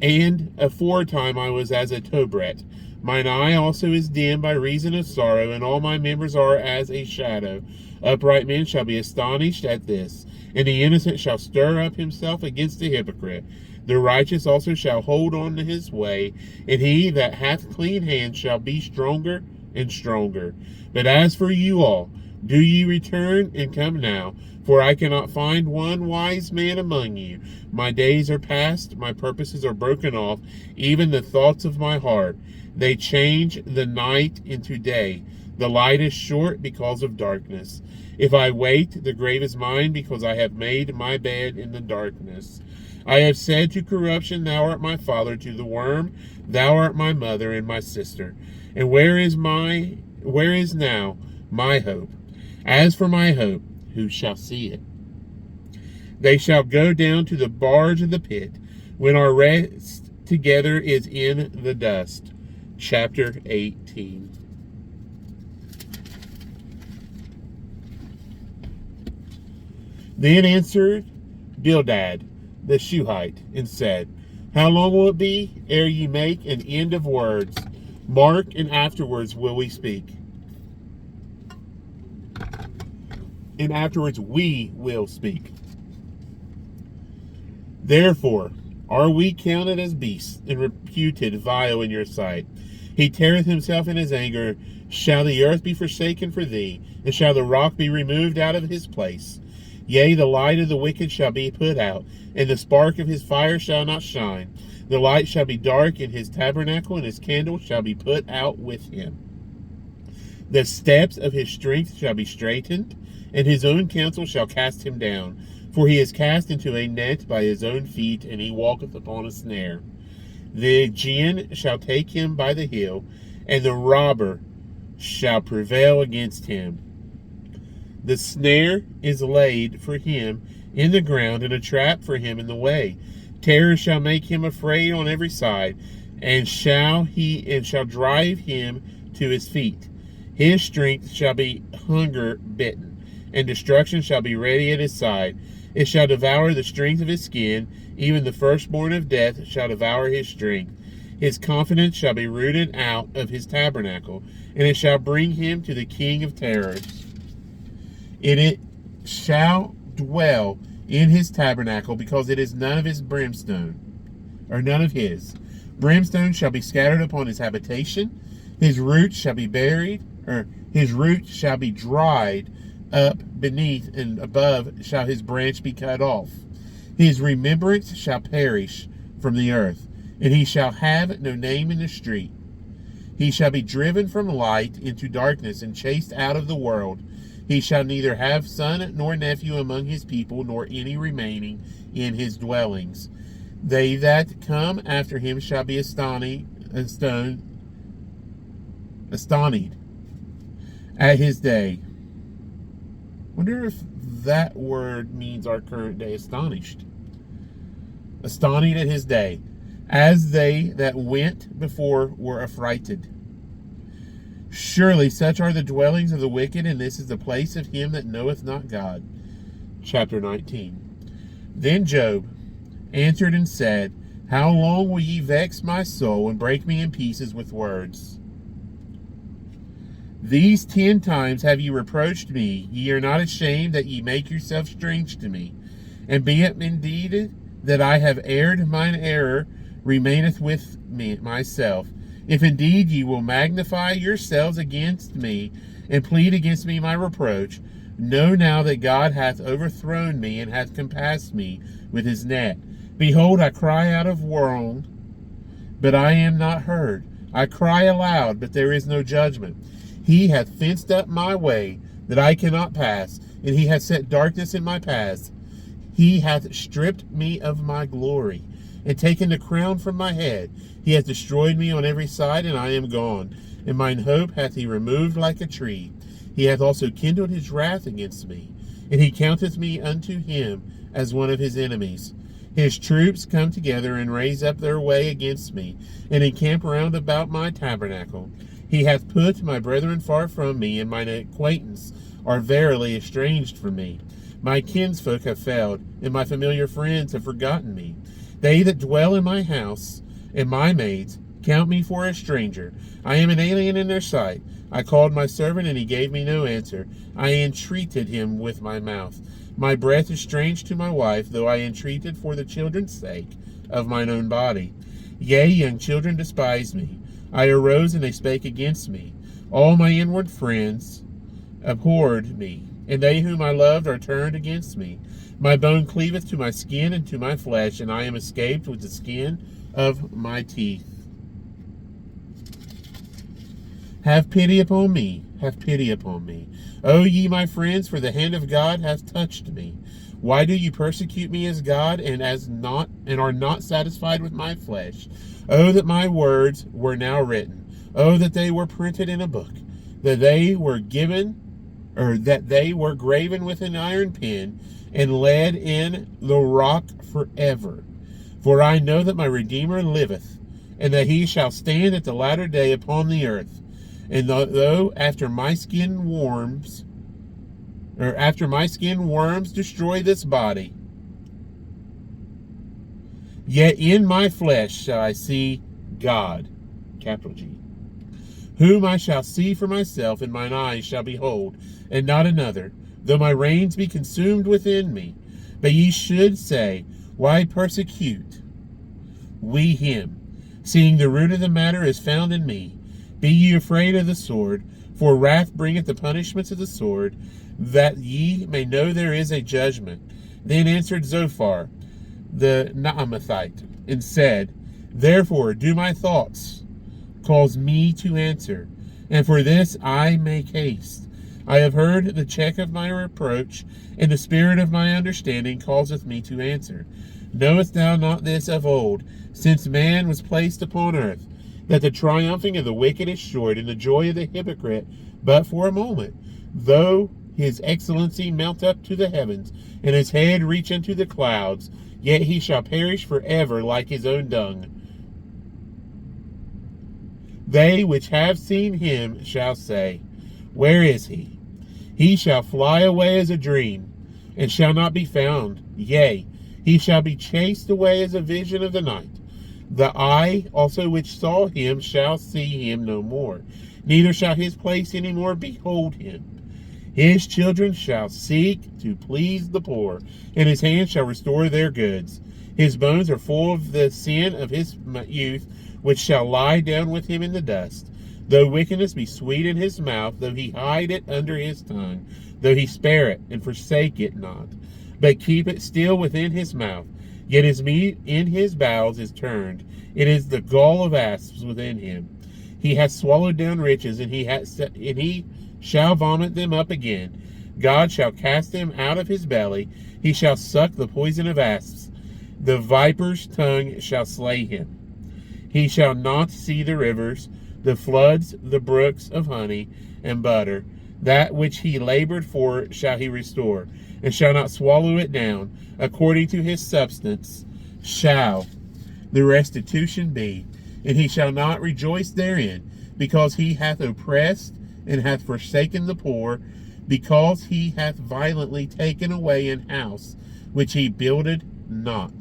S1: and aforetime I was as a tobret. Mine eye also is dim by reason of sorrow, and all my members are as a shadow. Upright men shall be astonished at this, and the innocent shall stir up himself against the hypocrite. The righteous also shall hold on to his way, and he that hath clean hands shall be stronger and stronger. But as for you all, do ye return and come now, for I cannot find one wise man among you. My days are past, my purposes are broken off, even the thoughts of my heart. They change the night into day. The light is short because of darkness. If I wait, the grave is mine, because I have made my bed in the darkness. I have said to corruption, thou art my father, to the worm, thou art my mother and my sister. And where is now my hope? As for my hope, who shall see it? They shall go down to the bars of the pit, when our rest together is in the dust. Chapter 18. Then answered Bildad the Shuhite, and said, How long will it be ere ye make an end of words? Mark, and afterwards will we speak. And afterwards we will speak. Therefore are we counted as beasts, and reputed vile in your sight. He teareth himself in his anger. Shall the earth be forsaken for thee, and shall the rock be removed out of his place? Yea, the light of the wicked shall be put out, and the spark of his fire shall not shine. The light shall be dark in his tabernacle, and his candle shall be put out with him. The steps of his strength shall be straitened, and his own counsel shall cast him down. For he is cast into a net by his own feet, and he walketh upon a snare. The Aegean shall take him by the heel, and the robber shall prevail against him. The snare is laid for him in the ground, and a trap for him in the way. Terror shall make him afraid on every side, and shall drive him to his feet. His strength shall be hunger bitten, and destruction shall be ready at his side. It shall devour the strength of his skin, even the firstborn of death shall devour his strength. His confidence shall be rooted out of his tabernacle, and it shall bring him to the king of terrors. It shall dwell in his tabernacle, because it is none of his brimstone, or none of his. Brimstone shall be scattered upon his habitation. His roots shall be buried, or his roots shall be dried up beneath, and above shall his branch be cut off. His remembrance shall perish from the earth, and he shall have no name in the street. He shall be driven from light into darkness, and chased out of the world. He shall neither have son nor nephew among his people, nor any remaining in his dwellings. They that come after him shall be astonished at his day. Wonder if that word means our current day, astonished. Astonished at his day, as they that went before were affrighted. Surely such are the dwellings of the wicked, and this is the place of him that knoweth not God. Chapter 19. Then Job answered and said, How long will ye vex my soul, and break me in pieces with words? These 10 times have ye reproached me. Ye are not ashamed that ye make yourself strange to me. And be it indeed that I have erred, mine error remaineth with me myself. If indeed ye will magnify yourselves against me, and plead against me my reproach, know now that God hath overthrown me, and hath compassed me with his net. Behold, I cry out of wrong, but I am not heard. I cry aloud, but there is no judgment. He hath fenced up my way, that I cannot pass, and he hath set darkness in my paths. He hath stripped me of my glory, and taken the crown from my head. He hath destroyed me on every side, and I am gone. And mine hope hath he removed like a tree. He hath also kindled his wrath against me, and he counteth me unto him as one of his enemies. His troops come together and raise up their way against me, and encamp round about my tabernacle. He hath put my brethren far from me, and mine acquaintance are verily estranged from me. My kinsfolk have failed, and my familiar friends have forgotten me. They that dwell in my house, and my maids, count me for a stranger. I am an alien in their sight. I called my servant, and he gave me no answer. I entreated him with my mouth. My breath is strange to my wife, though I entreated for the children's sake of mine own body. Yea, young children despise me. I arose, and they spake against me. All my inward friends abhorred me, and they whom I loved are turned against me. My bone cleaveth to my skin and to my flesh, and I am escaped with the skin of my teeth. Have pity upon me, have pity upon me. O ye my friends, for the hand of God hath touched me. Why do you persecute me as God, and are not satisfied with my flesh? Oh, that my words were now written. Oh, that they were printed in a book, that they were graven with an iron pen, and laid in the rock forever. For I know that my Redeemer liveth, and that he shall stand at the latter day upon the earth. And though after my skin worms destroy this body, yet in my flesh shall I see God, capital G, whom I shall see for myself, and mine eyes shall behold, and not another, though my reins be consumed within me. But ye should say, Why persecute we him, seeing the root of the matter is found in me? Be ye afraid of the sword, for wrath bringeth the punishments of the sword, that ye may know there is a judgment. Then answered Zophar the Naamathite, and said, Therefore do my thoughts cause me to answer, and for this I make haste. I have heard the check of my reproach, and the spirit of my understanding causeth me to answer. Knowest thou not this of old, since man was placed upon earth, that the triumphing of the wicked is short, and the joy of the hypocrite but for a moment? Though his excellency mount up to the heavens, and his head reach unto the clouds. Yet he shall perish forever like his own dung. They which have seen him shall say, Where is he? He shall fly away as a dream, and shall not be found. Yea, he shall be chased away as a vision of the night. The eye also which saw him shall see him no more, neither shall his place any more behold him. His children shall seek to please the poor, and his hands shall restore their goods. His bones are full of the sin of his youth, which shall lie down with him in the dust. Though wickedness be sweet in his mouth, though he hide it under his tongue, though he spare it and forsake it not, but keep it still within his mouth, yet his meat in his bowels is turned. It is the gall of asps within him. He hath swallowed down riches, and he shall vomit them up again. God shall cast them out of his belly. He shall suck the poison of asps. The viper's tongue shall slay him. He shall not see the rivers, the floods, the brooks of honey and butter. That which he labored for shall he restore, and shall not swallow it down. According to his substance shall the restitution be, and he shall not rejoice therein, because he hath oppressed and hath forsaken the poor, because he hath violently taken away an house which he builded not.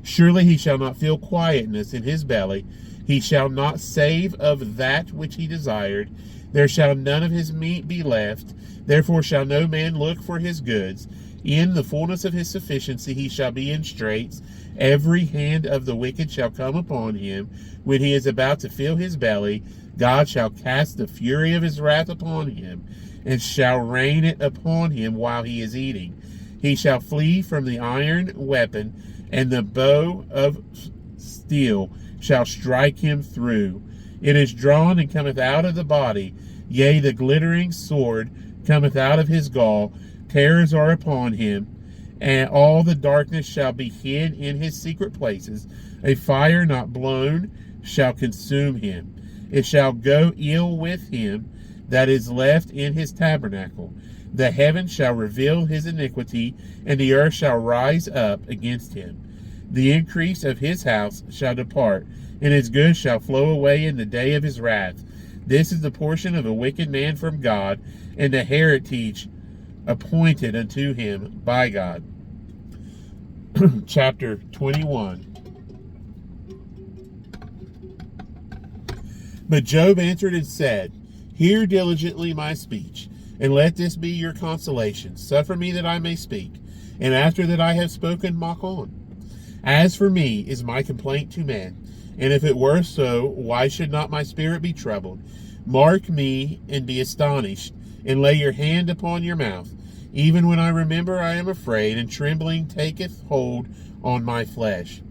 S1: Surely he shall not feel quietness in his belly. He shall not save of that which he desired. There shall none of his meat be left. Therefore shall no man look for his goods. In the fullness of his sufficiency he shall be in straits. Every hand of the wicked shall come upon him. When he is about to fill his belly, God shall cast the fury of his wrath upon him, and shall rain it upon him while he is eating. He shall flee from the iron weapon, and the bow of steel shall strike him through. It is drawn and cometh out of the body. Yea, the glittering sword cometh out of his gall. Terrors are upon him, and all the darkness shall be hid in his secret places. A fire not blown shall consume him. It shall go ill with him that is left in his tabernacle. The heavens shall reveal his iniquity, and the earth shall rise up against him. The increase of his house shall depart, and his goods shall flow away in the day of his wrath. This is the portion of a wicked man from God, and the heritage appointed unto him by God. Chapter 21. But Job answered and said, Hear diligently my speech, and let this be your consolation. Suffer me that I may speak, and after that I have spoken, mock on. As for me, is my complaint to men, and if it were so, why should not my spirit be troubled? Mark me, and be astonished, and lay your hand upon your mouth. Even when I remember, I am afraid, and trembling taketh hold on my flesh.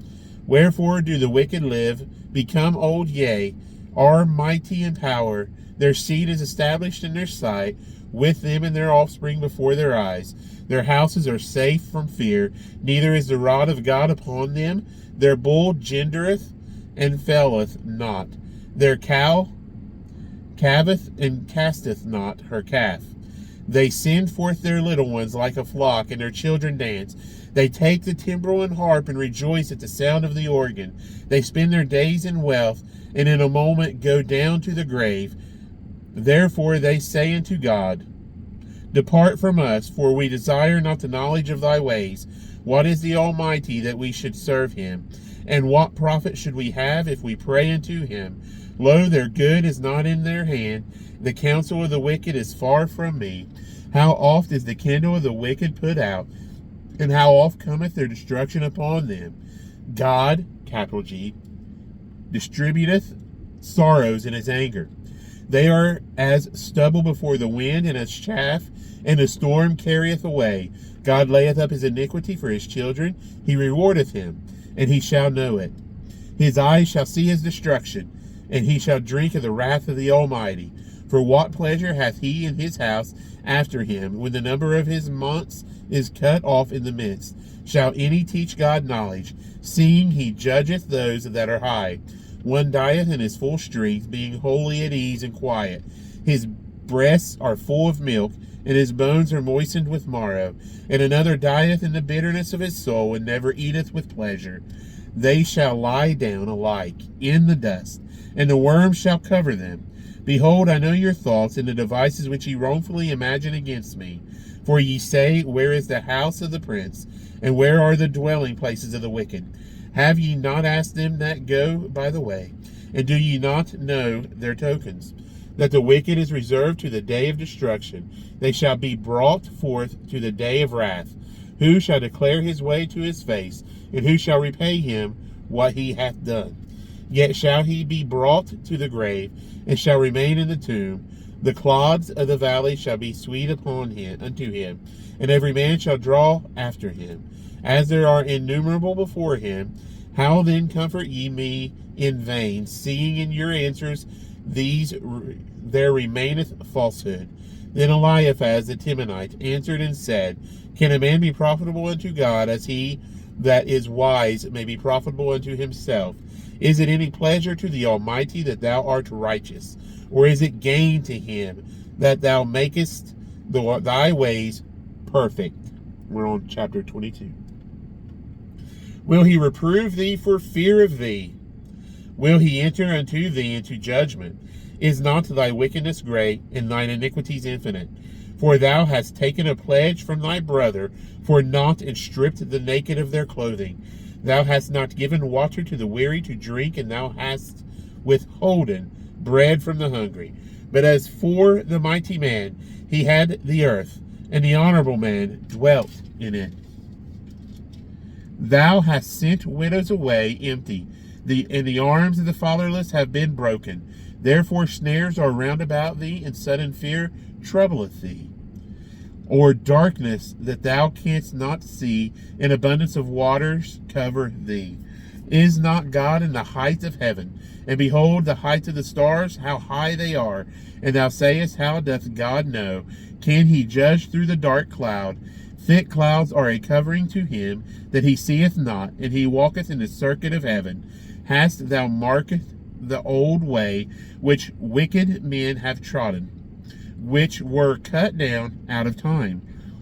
S1: Wherefore do the wicked live, become old, yea, are mighty in power. Their seed is established in their sight, with them and their offspring before their eyes. Their houses are safe from fear, neither is the rod of God upon them. Their bull gendereth and faileth not. Their cow calveth and casteth not her calf. They send forth their little ones like a flock, and their children dance. They take the timbrel and harp, and rejoice at the sound of the organ. They spend their days in wealth, and in a moment go down to the grave. Therefore they say unto God, Depart from us, for we desire not the knowledge of thy ways. What is the Almighty that we should serve him? And what profit should we have if we pray unto him? Lo, their good is not in their hand. The counsel of the wicked is far from me. How oft is the candle of the wicked put out, and how oft cometh their destruction upon them? God, capital G, distributeth sorrows in his anger. They are as stubble before the wind, and as chaff, and the storm carrieth away. God layeth up his iniquity for his children. He rewardeth him, and he shall know it. His eyes shall see his destruction, and he shall drink of the wrath of the Almighty. For what pleasure hath he in his house after him, when the number of his months is cut off in the midst? Shall any teach God knowledge, seeing he judgeth those that are high? One dieth in his full strength, being wholly at ease and quiet. His breasts are full of milk, and his bones are moistened with marrow. And another dieth in the bitterness of his soul, and never eateth with pleasure. They shall lie down alike in the dust, and the worms shall cover them. Behold, I know your thoughts, and the devices which ye wrongfully imagine against me. For ye say, where is the house of the prince, and where are the dwelling places of the wicked? Have ye not asked them that go by the way? And do ye not know their tokens? That the wicked is reserved to the day of destruction. They shall be brought forth to the day of wrath. Who shall declare his way to his face, and who shall repay him what he hath done? Yet shall he be brought to the grave, and shall remain in the tomb. The clods of the valley shall be sweet unto him, and every man shall draw after him. As there are innumerable before him, how then comfort ye me in vain, seeing in your answers there remaineth falsehood? Then Eliphaz the Temanite answered and said, Can a man be profitable unto God, as he that is wise may be profitable unto himself? Is it any pleasure to the Almighty that thou art righteous? Or is it gain to him that thou makest thy ways perfect? We're on chapter 22. Will he reprove thee for fear of thee? Will he enter unto thee into judgment? Is not thy wickedness great, and thine iniquities infinite? For thou hast taken a pledge from thy brother for naught, and stripped the naked of their clothing. Thou hast not given water to the weary to drink, and thou hast withholden bread from the hungry. But as for the mighty man, he had the earth, and the honorable man dwelt in it. Thou hast sent widows away empty, and the arms of the fatherless have been broken. Therefore snares are round about thee, and sudden fear troubleth thee. Or darkness that thou canst not see, and abundance of waters cover thee. Is not God in the height of heaven? And behold, the height of the stars, how high they are. And thou sayest, how doth God know? Can he judge through the dark cloud? Thick clouds are a covering to him, that he seeth not, and he walketh in the circuit of heaven. Hast thou marked the old way, which wicked men have trodden, which were cut down out of time,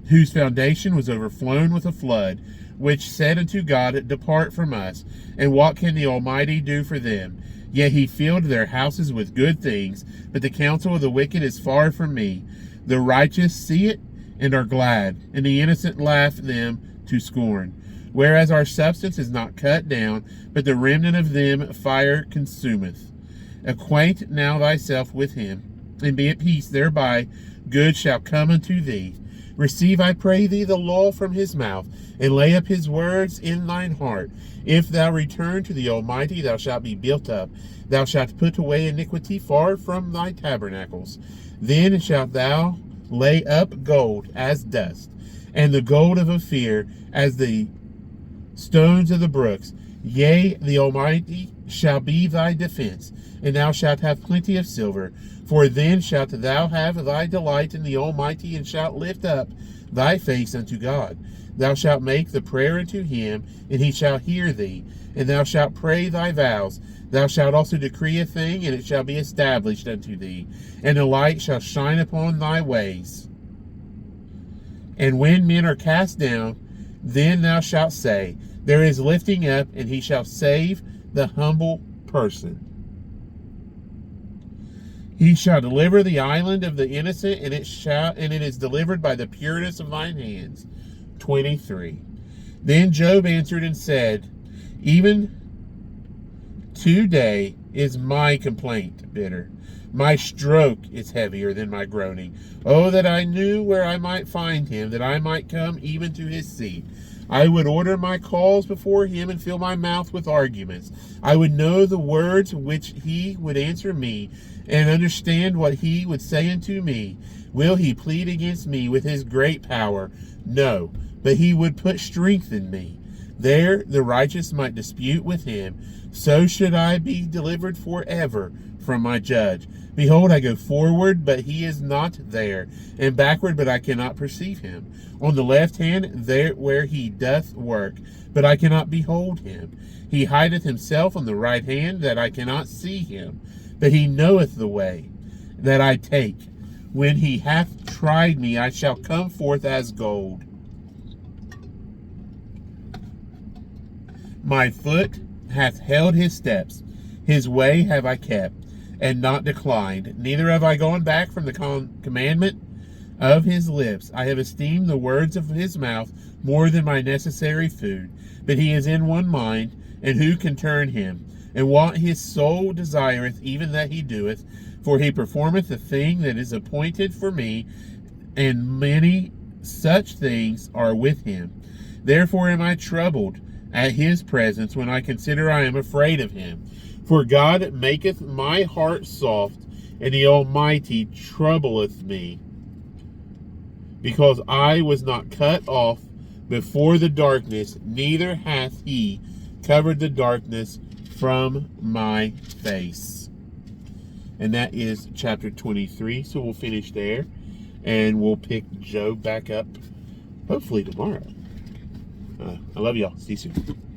S1: whose foundation was overflown with a flood, which said unto God, Depart from us, and what can the Almighty do for them? Yet he filled their houses with good things, but the counsel of the wicked is far from me. The righteous see it, and are glad, and the innocent laugh them to scorn. Whereas our substance is not cut down, but the remnant of them fire consumeth. Acquaint now thyself with him, and be at peace thereby. Good shall come unto thee. Receive, I pray thee, the law from his mouth, and lay up his words in thine heart. If thou return to the Almighty, thou shalt be built up. Thou shalt put away iniquity far from thy tabernacles. Then shalt thou lay up gold as dust, and the gold of Ophir as the stones of the brooks. Yea, the Almighty shall be thy defense, and thou shalt have plenty of silver. For then shalt thou have thy delight in the Almighty, and shalt lift up thy face unto God. Thou shalt make the prayer unto him, and he shall hear thee. And thou shalt pray thy vows. Thou shalt also decree a thing, and it shall be established unto thee. And the light shall shine upon thy ways. And when men are cast down, then thou shalt say, There is lifting up, and he shall save the humble person. He shall deliver the island of the innocent, and it is delivered by the pureness of thine hands. 23. Then Job answered and said, Even today is my complaint bitter. My stroke is heavier than my groaning. Oh, that I knew where I might find him, that I might come even to his seat. I would order my cause before him, and fill my mouth with arguments. I would know the words which he would answer me, and understand what he would say unto me. Will he plead against me with his great power? No, but he would put strength in me. There the righteous might dispute with him. So should I be delivered forever from my judge. Behold, I go forward, but he is not there, and backward, but I cannot perceive him. On the left hand, there where he doth work, but I cannot behold him. He hideth himself on the right hand, that I cannot see him. But he knoweth the way that I take. When he hath tried me, I shall come forth as gold. My foot hath held his steps. His way have I kept, and not declined. Neither have I gone back from the commandment of his lips. I have esteemed the words of his mouth more than my necessary food. But he is in one mind, and who can turn him? And what his soul desireth, even that he doeth. For he performeth the thing that is appointed for me, and many such things are with him. Therefore am I troubled at his presence, when I consider I am afraid of him. For God maketh my heart soft, and the Almighty troubleth me. Because I was not cut off before the darkness, neither hath he covered the darkness from my face. And that is chapter 23. So we'll finish there, and we'll pick Job back up hopefully tomorrow. I love y'all. See you soon.